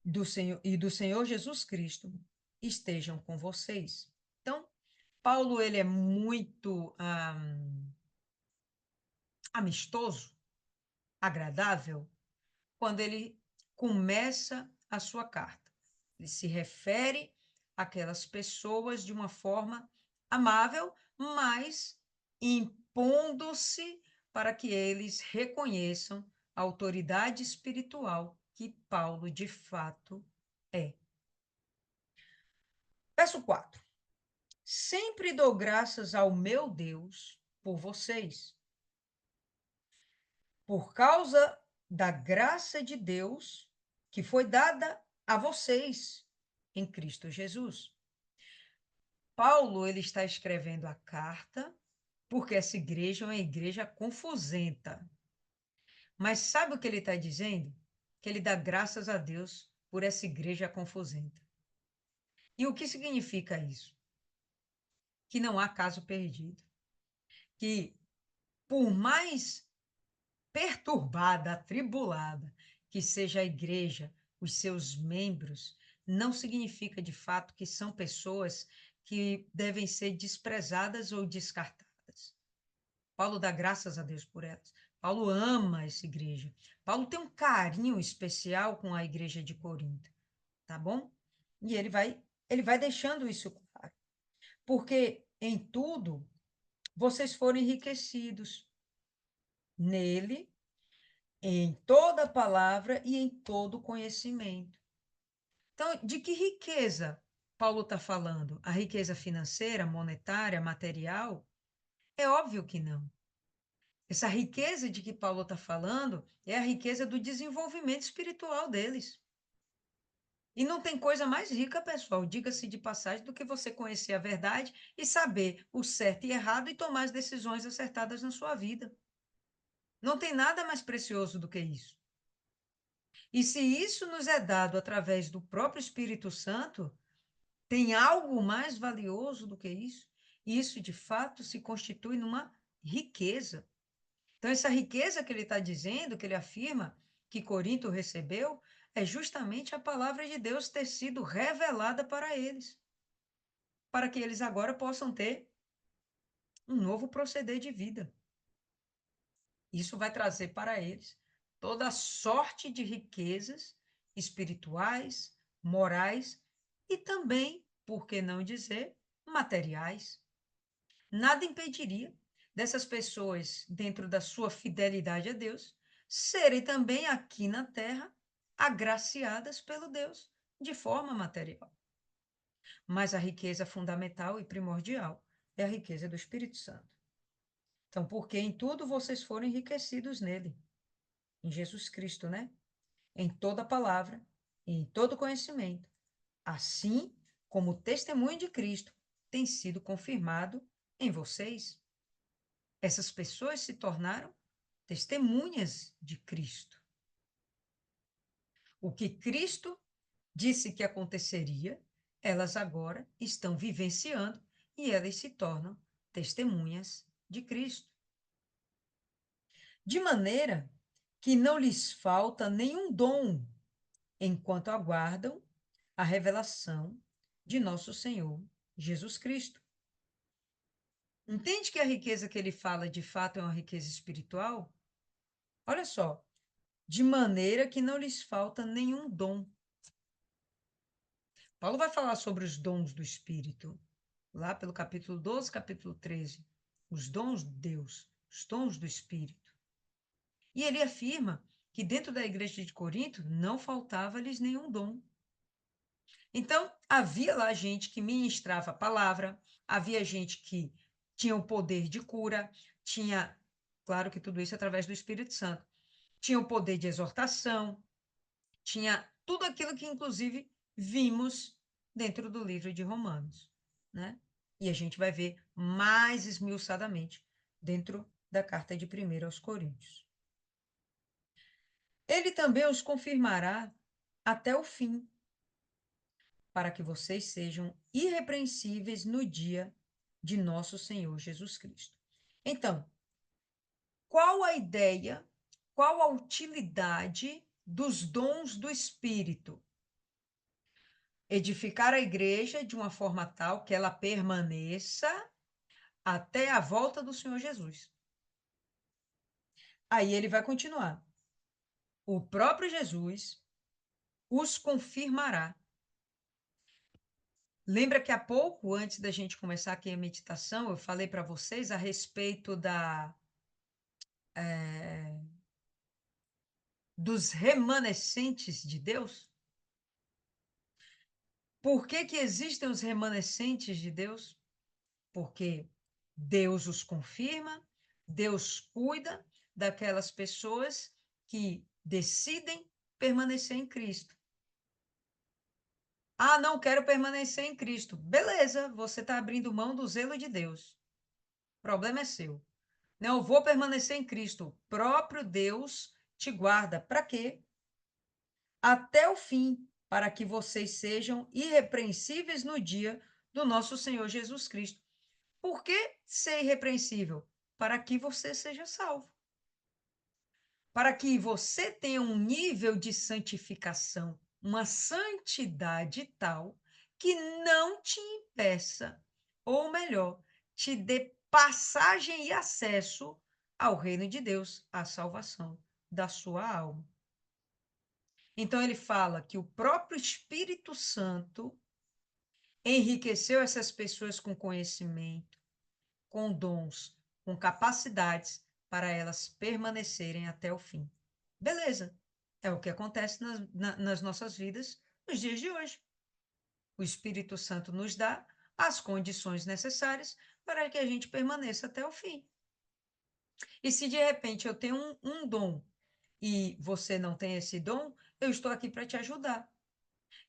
do Senhor Jesus Cristo, estejam com vocês. Então, Paulo ele é muito amistoso, agradável, quando ele começa a sua carta. Ele se refere àquelas pessoas de uma forma amável, mas impondo-se para que eles reconheçam a autoridade espiritual que Paulo de fato é. Verso 4. Sempre dou graças ao meu Deus por vocês, por causa da graça de Deus que foi dada a vocês em Cristo Jesus. Paulo ele está escrevendo a carta porque essa igreja é uma igreja confusenta. Mas sabe o que ele está dizendo? Que ele dá graças a Deus por essa igreja confusenta. E o que significa isso? Que não há caso perdido. Que por mais perturbada, atribulada que seja a igreja, os seus membros, não significa de fato que são pessoas que devem ser desprezadas ou descartadas. Paulo dá graças a Deus por elas. Paulo ama essa igreja. Paulo tem um carinho especial com a igreja de Corinto, tá bom? E ele vai deixando isso claro. Porque em tudo vocês foram enriquecidos nele, em toda palavra e em todo conhecimento. Então, de que riqueza Paulo está falando? A riqueza financeira, monetária, material? É óbvio que não. Essa riqueza de que Paulo está falando é a riqueza do desenvolvimento espiritual deles. E não tem coisa mais rica, pessoal, diga-se de passagem, do que você conhecer a verdade e saber o certo e errado e tomar as decisões acertadas na sua vida. Não tem nada mais precioso do que isso. E se isso nos é dado através do próprio Espírito Santo, tem algo mais valioso do que isso? Isso, de fato, se constitui numa riqueza. Então, essa riqueza que ele está dizendo, que ele afirma que Corinto recebeu, é justamente a palavra de Deus ter sido revelada para eles, para que eles agora possam ter um novo proceder de vida. Isso vai trazer para eles toda a sorte de riquezas espirituais, morais e também, por que não dizer, materiais. Nada impediria dessas pessoas, dentro da sua fidelidade a Deus, serem também aqui na terra agraciadas pelo Deus de forma material. Mas a riqueza fundamental e primordial é a riqueza do Espírito Santo. Então, porque em tudo vocês foram enriquecidos nele, em Jesus Cristo, né? Em toda palavra, em todo conhecimento, assim como o testemunho de Cristo tem sido confirmado em vocês. Essas pessoas se tornaram testemunhas de Cristo. O que Cristo disse que aconteceria, elas agora estão vivenciando e elas se tornam testemunhas de Cristo. De maneira que não lhes falta nenhum dom enquanto aguardam a revelação de nosso Senhor Jesus Cristo. Entende que a riqueza que ele fala de fato é uma riqueza espiritual? Olha só, de maneira que não lhes falta nenhum dom. Paulo vai falar sobre os dons do Espírito, lá pelo capítulo 12, capítulo 13. Os dons de Deus, os dons do Espírito. E ele afirma que dentro da igreja de Corinto não faltava-lhes nenhum dom. Então, havia lá gente que ministrava a palavra, havia gente que tinha o poder de cura, tinha, claro que tudo isso através do Espírito Santo, tinha o poder de exortação, tinha tudo aquilo que, inclusive, vimos dentro do livro de Romanos, né? E a gente vai ver mais esmiuçadamente dentro da carta de 1 aos Coríntios. Ele também os confirmará até o fim, para que vocês sejam irrepreensíveis no dia de nosso Senhor Jesus Cristo. Então, qual a ideia, qual a utilidade dos dons do Espírito? Edificar a igreja de uma forma tal que ela permaneça até a volta do Senhor Jesus. Aí ele vai continuar. O próprio Jesus os confirmará. Lembra que há pouco, antes da gente começar aqui a meditação, eu falei para vocês a respeito dos remanescentes de Deus? Por que que existem os remanescentes de Deus? Porque Deus os confirma, Deus cuida daquelas pessoas que decidem permanecer em Cristo. Ah, não quero permanecer em Cristo. Beleza, você está abrindo mão do zelo de Deus. O problema é seu. Não, eu vou permanecer em Cristo. O próprio Deus te guarda. Para quê? Até o fim, para que vocês sejam irrepreensíveis no dia do nosso Senhor Jesus Cristo. Por que ser irrepreensível? Para que você seja salvo. Para que você tenha um nível de santificação, uma santidade tal que não te impeça, ou melhor, te dê passagem e acesso ao reino de Deus, à salvação da sua alma. Então ele fala que o próprio Espírito Santo enriqueceu essas pessoas com conhecimento, com dons, com capacidades para elas permanecerem até o fim. Beleza, é o que acontece nas nossas vidas nos dias de hoje. O Espírito Santo nos dá as condições necessárias para que a gente permaneça até o fim. E se de repente eu tenho um dom e você não tem esse dom, eu estou aqui para te ajudar.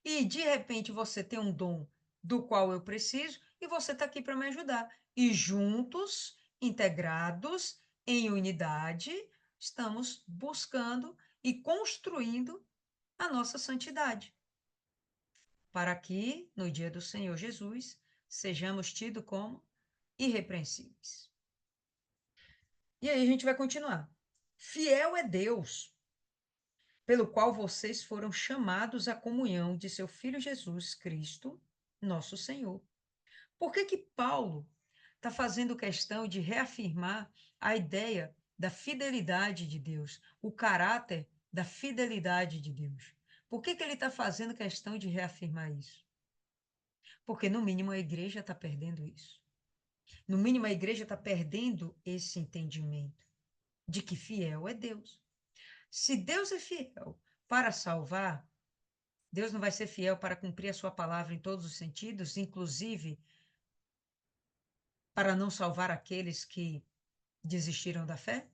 E, de repente, você tem um dom do qual eu preciso e você está aqui para me ajudar. E juntos, integrados, em unidade, estamos buscando e construindo a nossa santidade, para que, no dia do Senhor Jesus, sejamos tidos como irrepreensíveis. E aí a gente vai continuar. Fiel é Deus, pelo qual vocês foram chamados à comunhão de seu Filho Jesus Cristo, nosso Senhor. Por que que Paulo está fazendo questão de reafirmar a ideia da fidelidade de Deus, o caráter da fidelidade de Deus? Por que que ele está fazendo questão de reafirmar isso? Porque, no mínimo, a igreja está perdendo isso. No mínimo, a igreja está perdendo esse entendimento de que fiel é Deus. Se Deus é fiel para salvar, Deus não vai ser fiel para cumprir a sua palavra em todos os sentidos, inclusive para não salvar aqueles que desistiram da fé?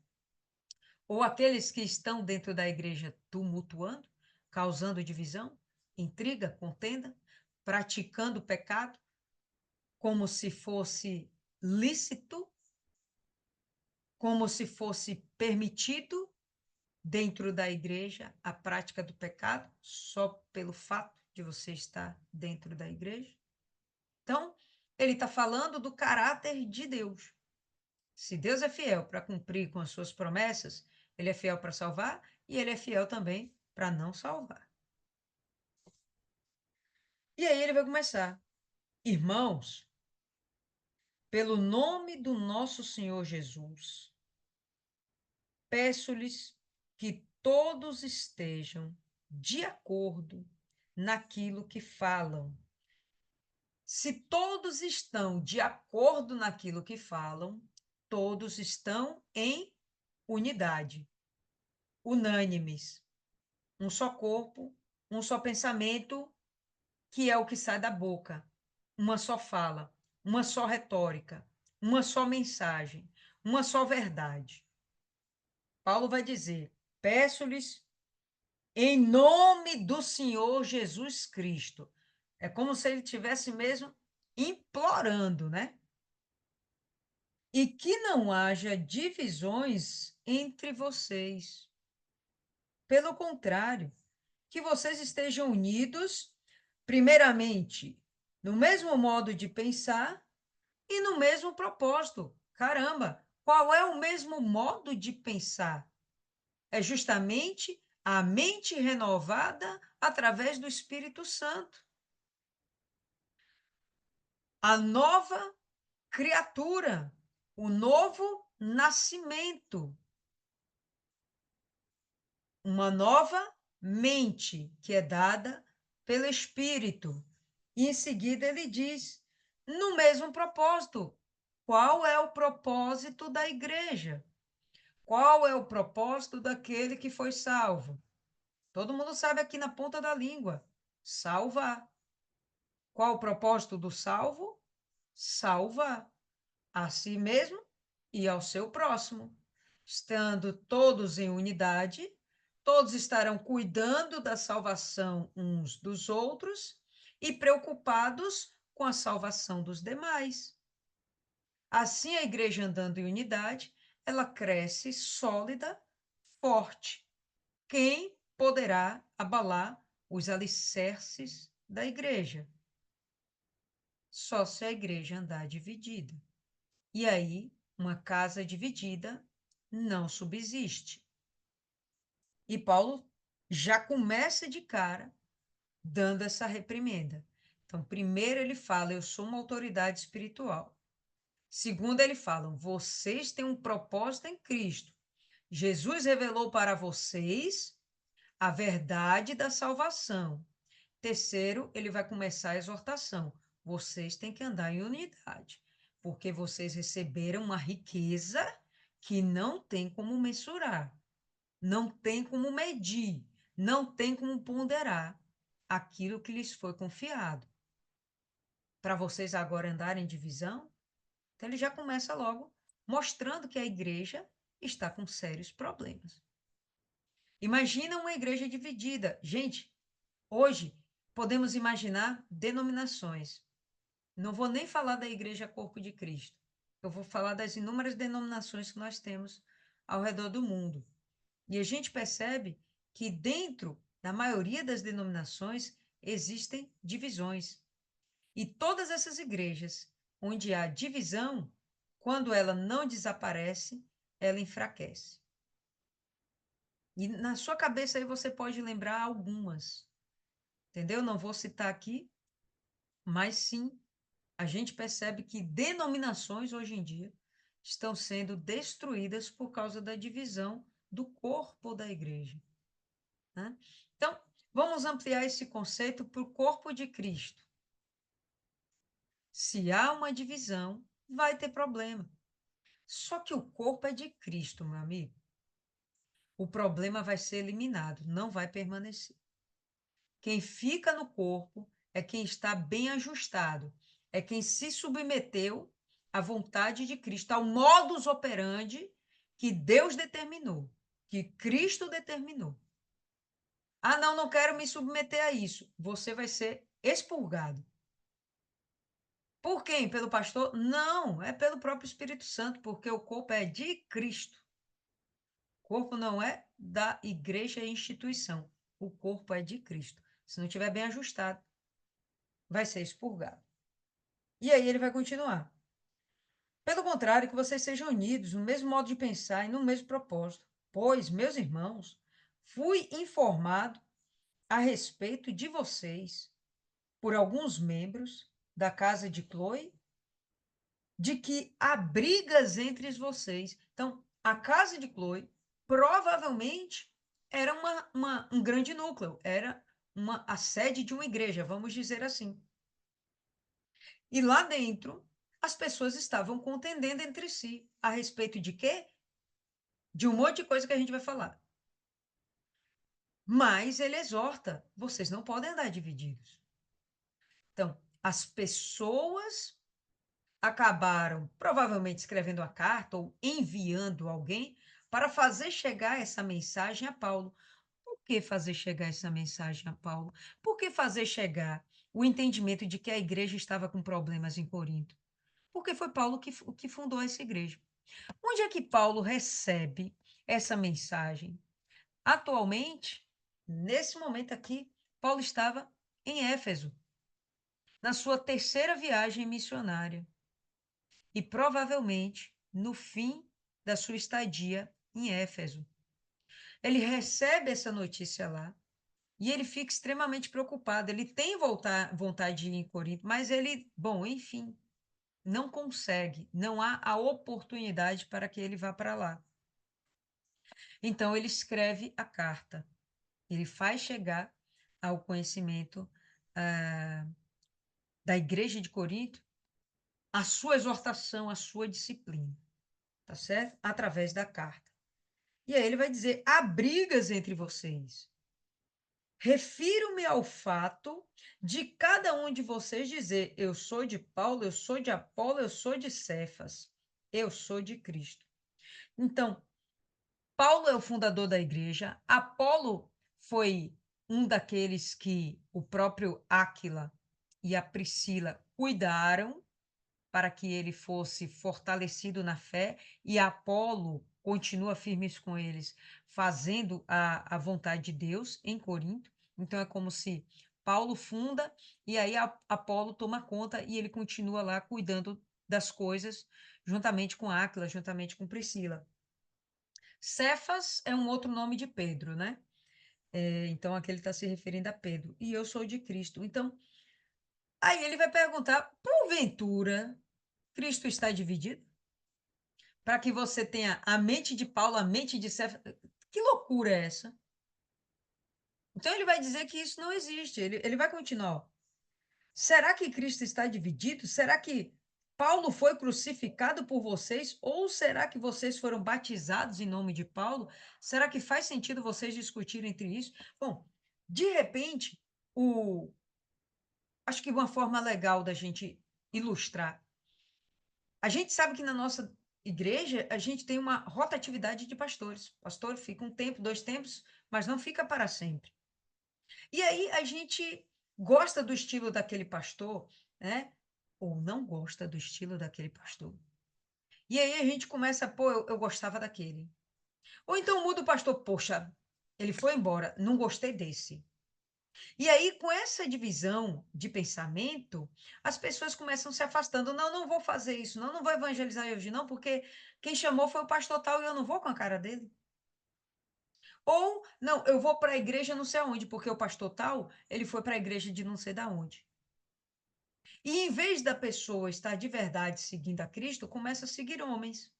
Ou aqueles que estão dentro da igreja tumultuando, causando divisão, intriga, contenda, praticando pecado, como se fosse lícito, como se fosse permitido dentro da igreja a prática do pecado, só pelo fato de você estar dentro da igreja? Então, ele está falando do caráter de Deus. Se Deus é fiel para cumprir com as suas promessas, ele é fiel para salvar e ele é fiel também para não salvar. E aí ele vai começar. Irmãos, pelo nome do nosso Senhor Jesus, peço-lhes que todos estejam de acordo naquilo que falam. Se todos estão de acordo naquilo que falam, todos estão em unidade, unânimes, um só corpo, um só pensamento, que é o que sai da boca, uma só fala, uma só retórica, uma só mensagem, uma só verdade. Paulo vai dizer: peço-lhes em nome do Senhor Jesus Cristo. É como se ele tivesse mesmo implorando, né? E que não haja divisões entre vocês. Pelo contrário, que vocês estejam unidos, primeiramente, no mesmo modo de pensar e no mesmo propósito. Caramba, qual é o mesmo modo de pensar? É justamente a mente renovada através do Espírito Santo. A nova criatura, o novo nascimento. Uma nova mente que é dada pelo Espírito. E em seguida ele diz, no mesmo propósito, qual é o propósito da igreja? Qual é o propósito daquele que foi salvo? Todo mundo sabe aqui na ponta da língua, salvar. Qual o propósito do salvo? Salvar a si mesmo e ao seu próximo. Estando todos em unidade, todos estarão cuidando da salvação uns dos outros e preocupados com a salvação dos demais. Assim, a igreja andando em unidade, ela cresce sólida, forte. Quem poderá abalar os alicerces da igreja? Só se a igreja andar dividida. E aí, uma casa dividida não subsiste. E Paulo já começa de cara dando essa reprimenda. Então, primeiro ele fala, eu sou uma autoridade espiritual. Segundo, ele fala, vocês têm um propósito em Cristo. Jesus revelou para vocês a verdade da salvação. Terceiro, ele vai começar a exortação. Vocês têm que andar em unidade, porque vocês receberam uma riqueza que não tem como mensurar, não tem como medir, não tem como ponderar aquilo que lhes foi confiado. Para vocês agora andarem em divisão, então ele já começa logo mostrando que a igreja está com sérios problemas. Imagina uma igreja dividida. Gente, hoje podemos imaginar denominações. Não vou nem falar da Igreja Corpo de Cristo. Eu vou falar das inúmeras denominações que nós temos ao redor do mundo. E a gente percebe que dentro da maioria das denominações existem divisões. E todas essas igrejas onde há divisão, quando ela não desaparece, ela enfraquece. E na sua cabeça aí você pode lembrar algumas, entendeu? Não vou citar aqui, mas sim, a gente percebe que denominações hoje em dia estão sendo destruídas por causa da divisão do corpo da igreja, né? Então, vamos ampliar esse conceito para o corpo de Cristo. Se há uma divisão, vai ter problema. Só que o corpo é de Cristo, meu amigo. O problema vai ser eliminado, não vai permanecer. Quem fica no corpo é quem está bem ajustado, é quem se submeteu à vontade de Cristo, ao modus operandi que Deus determinou, que Cristo determinou. Ah, não, não quero me submeter a isso. Você vai ser expurgado. Por quem? Pelo pastor? Não, é pelo próprio Espírito Santo, porque o corpo é de Cristo. O corpo não é da igreja e instituição. O corpo é de Cristo. Se não estiver bem ajustado, vai ser expurgado. E aí ele vai continuar. Pelo contrário, que vocês sejam unidos no mesmo modo de pensar e no mesmo propósito. Pois, meus irmãos, fui informado a respeito de vocês por alguns membros da casa de Chloe de que há brigas entre vocês. Então, a casa de Chloe provavelmente era um grande núcleo, era a sede de uma igreja, vamos dizer assim. E lá dentro, as pessoas estavam contendendo entre si. A respeito de quê? De um monte de coisa que a gente vai falar. Mas ele exorta: vocês não podem andar divididos. Então, as pessoas acabaram provavelmente escrevendo a carta ou enviando alguém para fazer chegar essa mensagem a Paulo. Por que fazer chegar essa mensagem a Paulo? Por que fazer chegar o entendimento de que a igreja estava com problemas em Corinto? Porque foi Paulo que fundou essa igreja. Onde é que Paulo recebe essa mensagem? Atualmente, nesse momento aqui, Paulo estava em Éfeso, na sua terceira viagem missionária. E provavelmente no fim da sua estadia em Éfeso. Ele recebe essa notícia lá e ele fica extremamente preocupado. Ele tem vontade de ir em Corinto, mas ele, bom, enfim, não consegue, não há a oportunidade para que ele vá para lá. Então ele escreve a carta, ele faz chegar ao conhecimento da igreja de Corinto a sua exortação, a sua disciplina, tá certo? Através da carta. E aí ele vai dizer: há brigas entre vocês. Refiro-me ao fato de cada um de vocês dizer: eu sou de Paulo, eu sou de Apolo, eu sou de Cefas, eu sou de Cristo. Então, Paulo é o fundador da igreja, Apolo foi um daqueles que o próprio Áquila e a Priscila cuidaram para que ele fosse fortalecido na fé, e Apolo continua firmes com eles, fazendo a vontade de Deus em Corinto. Então é como se Paulo funda e aí Apolo toma conta e ele continua lá cuidando das coisas, juntamente com Áquila, juntamente com Priscila. Cefas é um outro nome de Pedro, né? Então aqui ele está se referindo a Pedro. E eu sou de Cristo. Então, aí ele vai perguntar: porventura, Cristo está dividido? Para que você tenha a mente de Paulo, a mente de Cefas. Que loucura é essa? Então ele vai dizer que isso não existe. Ele vai continuar. Será que Cristo está dividido? Será que Paulo foi crucificado por vocês? Ou será que vocês foram batizados em nome de Paulo? Será que faz sentido vocês discutirem entre isso? Bom, de repente, acho que uma forma legal da gente ilustrar. A gente sabe que na nossa igreja a gente tem uma rotatividade de pastores. O pastor fica um tempo, 2 tempos, mas não fica para sempre. E aí a gente gosta do estilo daquele pastor, né? Ou não gosta do estilo daquele pastor. E aí a gente começa, pô, eu gostava daquele. Ou então muda o pastor, poxa, ele foi embora, não gostei desse. E aí, com essa divisão de pensamento, as pessoas começam se afastando. Não, não vou fazer isso, não, não vou evangelizar hoje, não, porque quem chamou foi o pastor tal e eu não vou com a cara dele. Ou, não, eu vou para a igreja não sei aonde, porque o pastor tal, ele foi para a igreja de não sei da onde. E em vez da pessoa estar de verdade seguindo a Cristo, começa a seguir homens.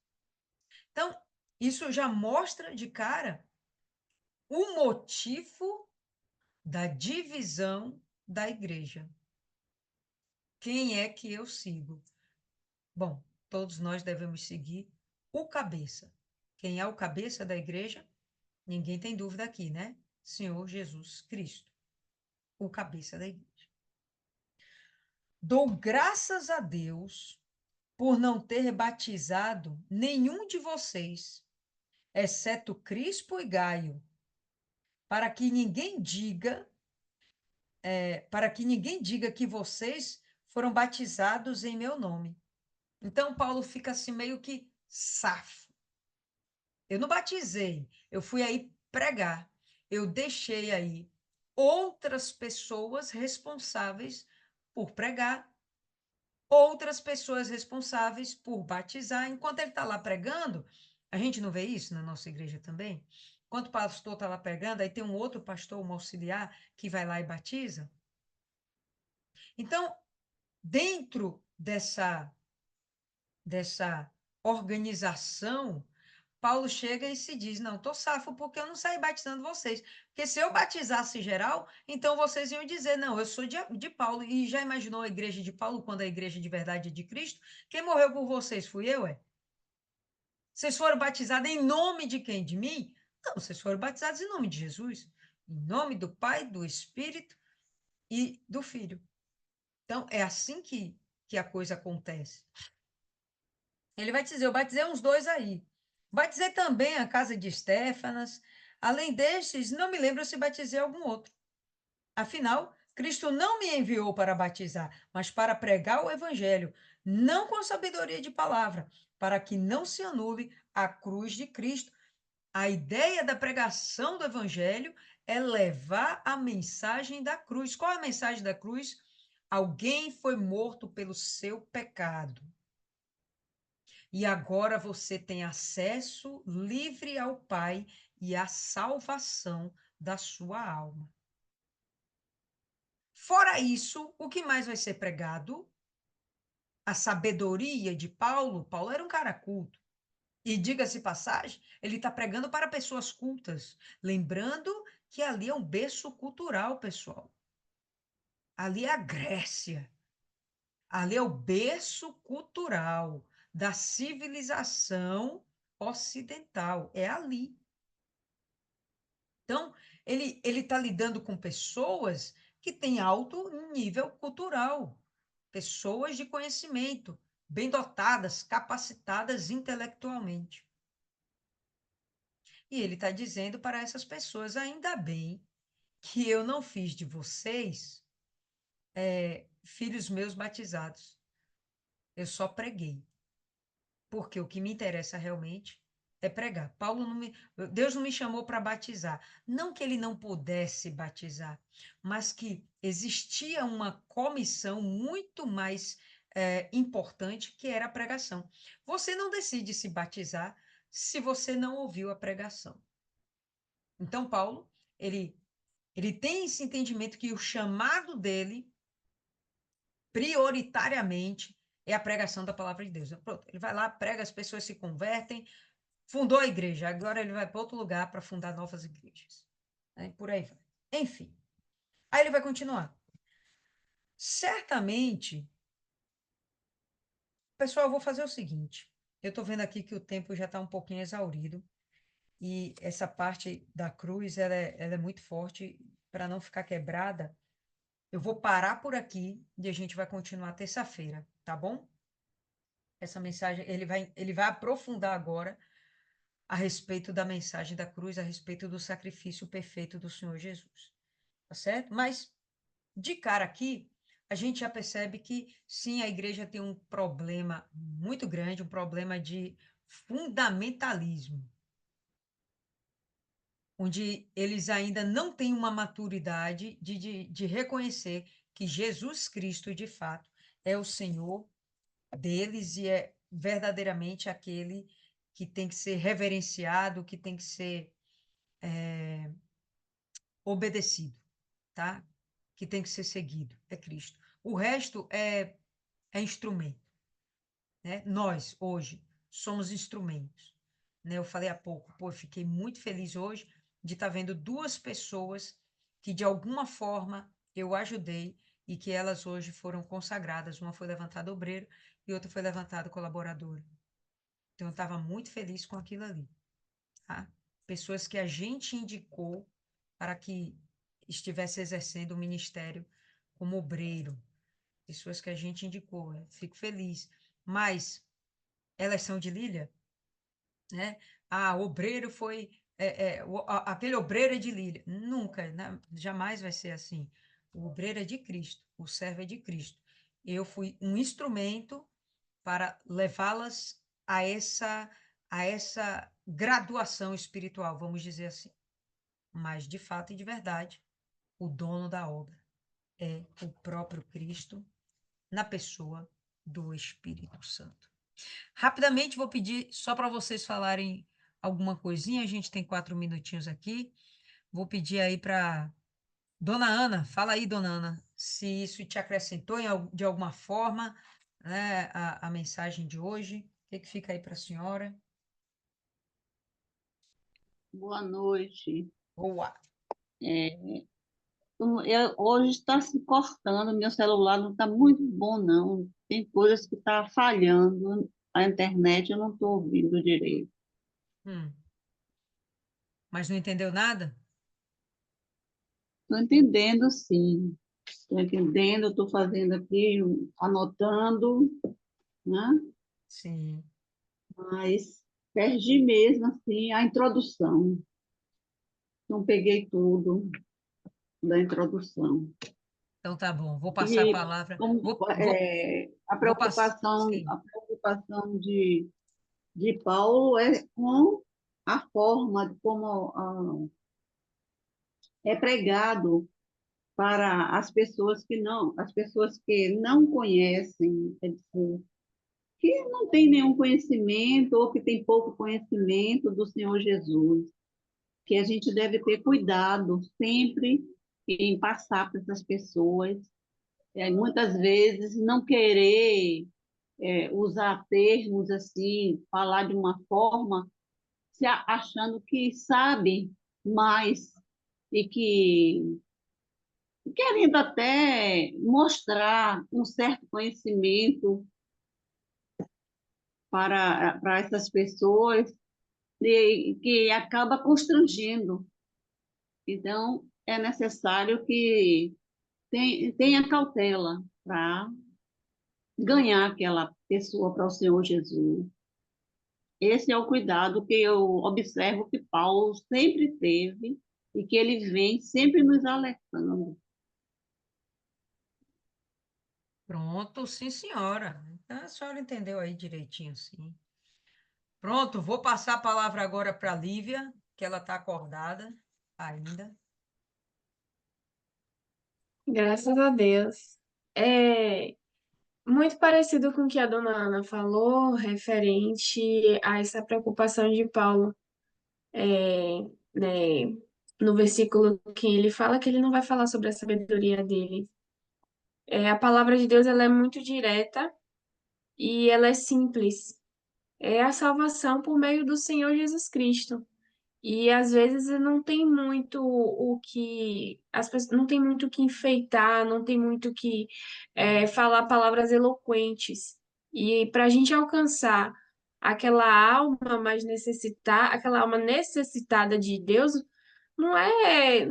Então, isso já mostra de cara o motivo da divisão da igreja. Quem é que eu sigo? Bom, todos nós devemos seguir o cabeça. Quem é o cabeça da igreja? Ninguém tem dúvida aqui, né? Senhor Jesus Cristo, o cabeça da igreja. Dou graças a Deus por não ter batizado nenhum de vocês, exceto Crispo e Gaio, para que ninguém diga, para que ninguém diga que vocês foram batizados em meu nome. Então Paulo fica assim meio que safo. Eu não batizei, eu fui aí pregar. Eu deixei aí outras pessoas responsáveis por pregar, outras pessoas responsáveis por batizar. Enquanto ele está lá pregando, a gente não vê isso na nossa igreja também? Enquanto o pastor está lá pregando, aí tem um outro pastor, um auxiliar, que vai lá e batiza. Então, dentro dessa organização, Paulo chega e se diz: não, estou safo porque eu não saí batizando vocês. Porque se eu batizasse geral, então vocês iam dizer: não, eu sou de Paulo. E já imaginou a igreja de Paulo quando a igreja de verdade é de Cristo? Quem morreu por vocês fui eu, é? Vocês foram batizados em nome de quem? De mim? Não, vocês foram batizados em nome de Jesus. Em nome do Pai, do Espírito e do Filho. Então, é assim que a coisa acontece. Ele vai dizer: eu batizei uns dois aí. Batizei também a casa de Estéfanas. Além destes, não me lembro se batizei algum outro. Afinal, Cristo não me enviou para batizar, mas para pregar o evangelho, não com sabedoria de palavra, para que não se anule a cruz de Cristo. A ideia da pregação do evangelho é levar a mensagem da cruz. Qual é a mensagem da cruz? Alguém foi morto pelo seu pecado. E agora você tem acesso livre ao Pai e à salvação da sua alma. Fora isso, o que mais vai ser pregado? A sabedoria de Paulo. Paulo era um cara culto. E diga-se passagem, ele está pregando para pessoas cultas. Lembrando que ali é um berço cultural, pessoal. Ali é a Grécia. Ali é o berço cultural da civilização ocidental. É ali. Então, ele está lidando com pessoas que têm alto nível cultural, pessoas de conhecimento, bem dotadas, capacitadas intelectualmente. E ele está dizendo para essas pessoas: ainda bem que eu não fiz de vocês filhos meus batizados. Eu só preguei. Porque o que me interessa realmente é pregar. Deus não me chamou para batizar. Não que ele não pudesse batizar, mas que existia uma comissão muito mais importante, que era a pregação. Você não decide se batizar se você não ouviu a pregação. Então, Paulo, ele tem esse entendimento que o chamado dele, prioritariamente, é a pregação da palavra de Deus. Pronto, ele vai lá, prega, as pessoas se convertem, fundou a igreja, agora ele vai para outro lugar para fundar novas igrejas. Né? Por aí vai. Enfim. Aí ele vai continuar. Certamente, pessoal, eu vou fazer o seguinte. Eu estou vendo aqui que o tempo já está um pouquinho exaurido. E essa parte da cruz, ela é muito forte. Para não ficar quebrada, eu vou parar por aqui e a gente vai continuar terça-feira, tá bom? Essa mensagem, ele vai aprofundar agora a respeito da mensagem da cruz, a respeito do sacrifício perfeito do Senhor Jesus. Tá certo? Mas de cara aqui, a gente já percebe que, sim, a igreja tem um problema muito grande, um problema de fundamentalismo, onde eles ainda não têm uma maturidade de reconhecer que Jesus Cristo, de fato, é o Senhor deles e é verdadeiramente aquele que tem que ser reverenciado, que tem que ser obedecido, tá? Que tem que ser seguido, é Cristo. O resto é instrumento, né? Nós, hoje, somos instrumentos, né? Eu falei há pouco, pô, eu fiquei muito feliz hoje de estar vendo duas pessoas que, de alguma forma, eu ajudei e que elas hoje foram consagradas. Uma foi levantada obreiro e outra foi levantada colaboradora. Então, eu estava muito feliz com aquilo ali, tá? Pessoas que a gente indicou para que estivesse exercendo o ministério como obreiro, pessoas que a gente indicou, eu fico feliz. Mas elas são de Lília, né? Ah, o obreiro foi. Aquele obreiro é de Lília. Nunca, né? Jamais vai ser assim. O obreiro é de Cristo, o servo é de Cristo. Eu fui um instrumento para levá-las a essa graduação espiritual, vamos dizer assim. Mas, de fato e de verdade, o dono da obra é o próprio Cristo na pessoa do Espírito Santo. Rapidamente, vou pedir só para vocês falarem alguma coisinha. A gente tem 4 minutinhos aqui. Vou pedir aí para Dona Ana. Fala aí, Dona Ana, se isso te acrescentou de alguma forma, né, a mensagem de hoje. O que que fica aí para a senhora? Boa noite. Boa. É, hoje está se cortando, meu celular não está muito bom, não. Tem coisas que estão falhando, a internet eu não estou ouvindo direito. Hum, mas não entendeu nada? Estou entendendo, sim. Estou entendendo, estou fazendo aqui, anotando, né? Sim. Mas perdi mesmo, assim, a introdução. Não peguei tudo da introdução. Então tá bom. Vou passar a E palavra. como, Vou passar. a Sim. preocupação de Paulo é com a forma de como é pregado para as pessoas que não conhecem, quer dizer, que não têm nenhum conhecimento ou que têm pouco conhecimento do Senhor Jesus, que a gente deve ter cuidado sempre em passar para essas pessoas, muitas vezes não querer usar termos assim, falar de uma forma achando que sabe mais e que querendo até mostrar um certo conhecimento para essas pessoas que acaba constrangendo. Então, é necessário que tenha cautela para ganhar aquela pessoa para o Senhor Jesus. Esse é o cuidado que eu observo que Paulo sempre teve e que ele vem sempre nos alertando. Pronto, sim, senhora. Então, a senhora entendeu aí direitinho, sim. Pronto, vou passar a palavra agora para a Lívia, que ela está acordada ainda. Graças a Deus. É muito parecido com o que a dona Ana falou, referente a essa preocupação de Paulo, né, no versículo que ele fala que ele não vai falar sobre a sabedoria dele. A palavra de Deus ela é muito direta e ela é simples. É a salvação por meio do Senhor Jesus Cristo. E às vezes não tem muito o que as pessoas não tem muito o que enfeitar, não tem muito o que falar palavras eloquentes. E para a gente alcançar aquela alma necessitada de Deus, não é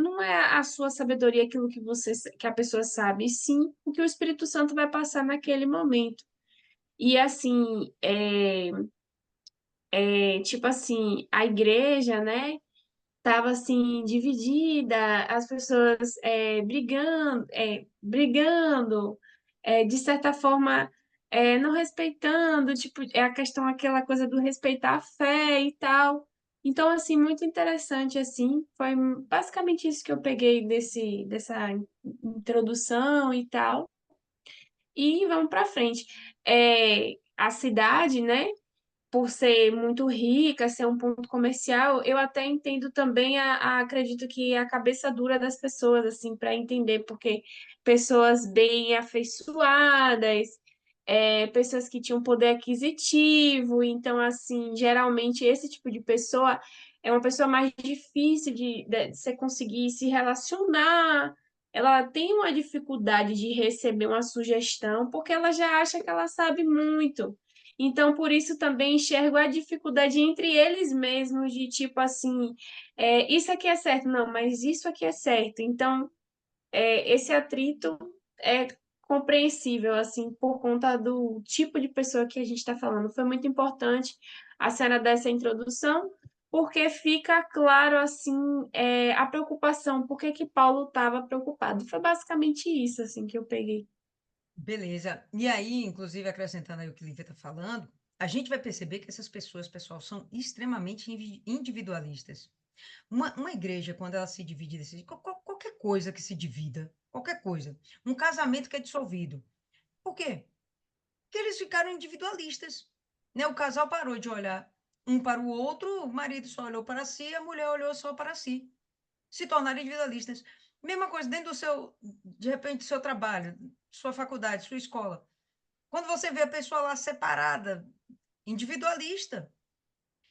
a sua sabedoria aquilo que a pessoa sabe, e sim o que o Espírito Santo vai passar naquele momento. E assim, tipo assim, a igreja, né? estava assim dividida, as pessoas brigando, de certa forma não respeitando, tipo, é a questão aquela coisa do respeitar a fé e tal. Então, assim, muito interessante, assim, foi basicamente isso que eu peguei dessa introdução e tal. E vamos para frente. A cidade, né? Por ser muito rica, ser um ponto comercial, eu até entendo também acredito que a cabeça dura das pessoas, assim, para entender, porque pessoas bem afeiçoadas, pessoas que tinham poder aquisitivo, então, assim, geralmente esse tipo de pessoa é uma pessoa mais difícil de você conseguir se relacionar. Ela tem uma dificuldade de receber uma sugestão, porque ela já acha que ela sabe muito. Então, por isso também enxergo a dificuldade entre eles mesmos, de tipo assim, isso aqui é certo, não, mas isso aqui é certo. Então, esse atrito é compreensível, assim, por conta do tipo de pessoa que a gente está falando. Foi muito importante a cena dessa introdução, porque fica claro, assim, a preocupação, por que que Paulo estava preocupado. Foi basicamente isso, assim, que eu peguei. Beleza. E aí, inclusive, acrescentando aí o que Lívia está falando, a gente vai perceber que essas pessoas, pessoal, são extremamente individualistas. Uma igreja, quando ela se divide desse, qualquer coisa que se divida, qualquer coisa, um casamento que é dissolvido. Por quê? Porque eles ficaram individualistas. Né? O casal parou de olhar um para o outro, o marido só olhou para si, a mulher olhou só para si. Se tornaram individualistas. Mesma coisa dentro do seu, de repente, do seu trabalho, sua faculdade, sua escola. Quando você vê a pessoa lá separada, individualista.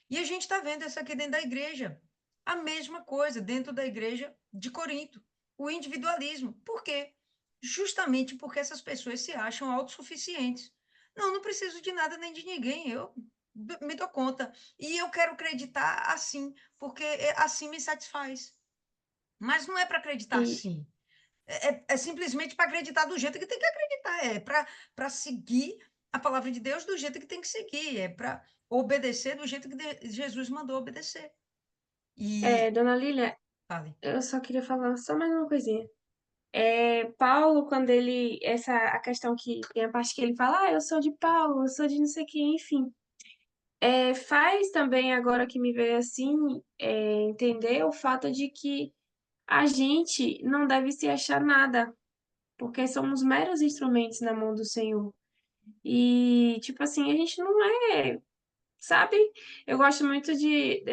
E a gente está vendo isso aqui dentro da igreja. A mesma coisa dentro da igreja de Corinto. O individualismo. Por quê? Justamente porque essas pessoas se acham autossuficientes. Não, não preciso de nada nem de ninguém. Eu me dou conta. E eu quero acreditar assim, porque assim me satisfaz. Mas não é para acreditar E assim. É simplesmente para acreditar do jeito que tem que acreditar. É para seguir a palavra de Deus do jeito que tem que seguir. É para obedecer do jeito que Jesus mandou obedecer. E, Dona Lília, fale, eu só queria falar só mais uma coisinha. Paulo, quando a questão que tem a parte que ele fala, eu sou de Paulo, eu sou de não sei quem, enfim. Faz também, agora que me veio assim, entender o fato de que a gente não deve se achar nada, porque somos meros instrumentos na mão do Senhor. E, tipo assim, a gente não sabe? Eu gosto muito de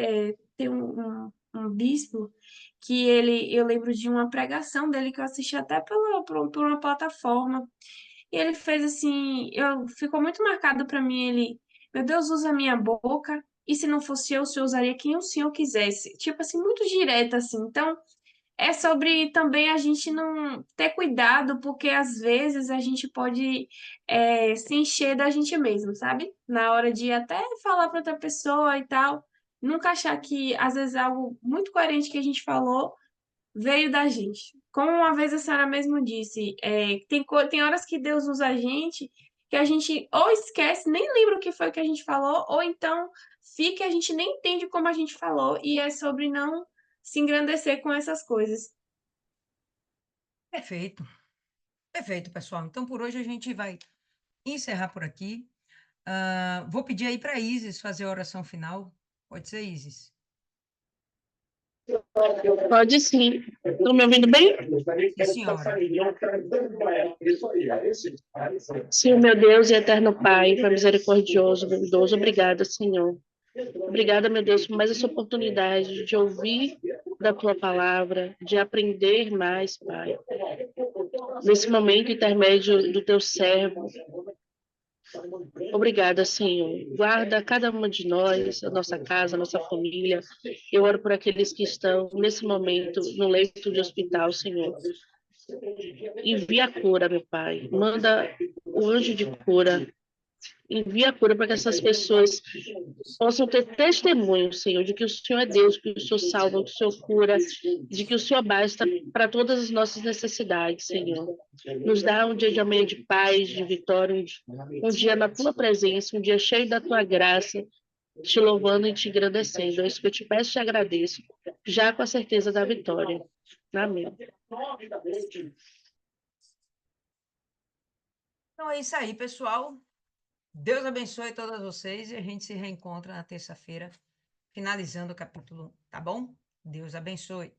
ter um bispo que eu lembro de uma pregação dele que eu assisti até por uma plataforma. E ele fez assim, ficou muito marcado para mim ele, meu Deus, usa a minha boca, e se não fosse eu, o senhor usaria quem o senhor quisesse. Tipo assim, muito direto assim. Então, é sobre também a gente não ter cuidado, porque às vezes a gente pode se encher da gente mesmo, sabe? Na hora de até falar para outra pessoa e tal. Nunca achar que às vezes algo muito coerente que a gente falou veio da gente. Como uma vez a senhora mesmo disse, tem horas que Deus usa a gente que a gente ou esquece, nem lembra o que foi que a gente falou, ou então fica e a gente nem entende como a gente falou, e é sobre não se engrandecer com essas coisas. perfeito, perfeito, pessoal. Então, por hoje a gente vai encerrar por aqui. Vou pedir aí para Isis fazer a oração final. Pode ser, Isis? Pode sim. Estão me ouvindo bem? Sim, senhora. Sim, meu Deus e eterno Pai, Pai misericordioso, bondoso, obrigada, Senhor. Obrigada, meu Deus, por mais essa oportunidade de ouvir da tua palavra, de aprender mais, Pai. Nesse momento intermédio do teu servo, obrigada, Senhor. Guarda cada uma de nós, a nossa casa, a nossa família. Eu oro por aqueles que estão nesse momento no leito de hospital, Senhor. Envia a cura, meu Pai. Manda o anjo de cura. Envia a cura para que essas pessoas possam ter testemunho, Senhor, de que o Senhor é Deus, que o Senhor salva, que o Senhor cura, de que o Senhor basta para todas as nossas necessidades, Senhor. Nos dá um dia de amanhã de paz, de vitória, um dia na tua presença, um dia cheio da tua graça, te louvando e te agradecendo. É isso que eu te peço e te agradeço, já com a certeza da vitória. Amém. Então é isso aí, pessoal. Deus abençoe todas vocês e a gente se reencontra na terça-feira, finalizando o capítulo, tá bom? Deus abençoe.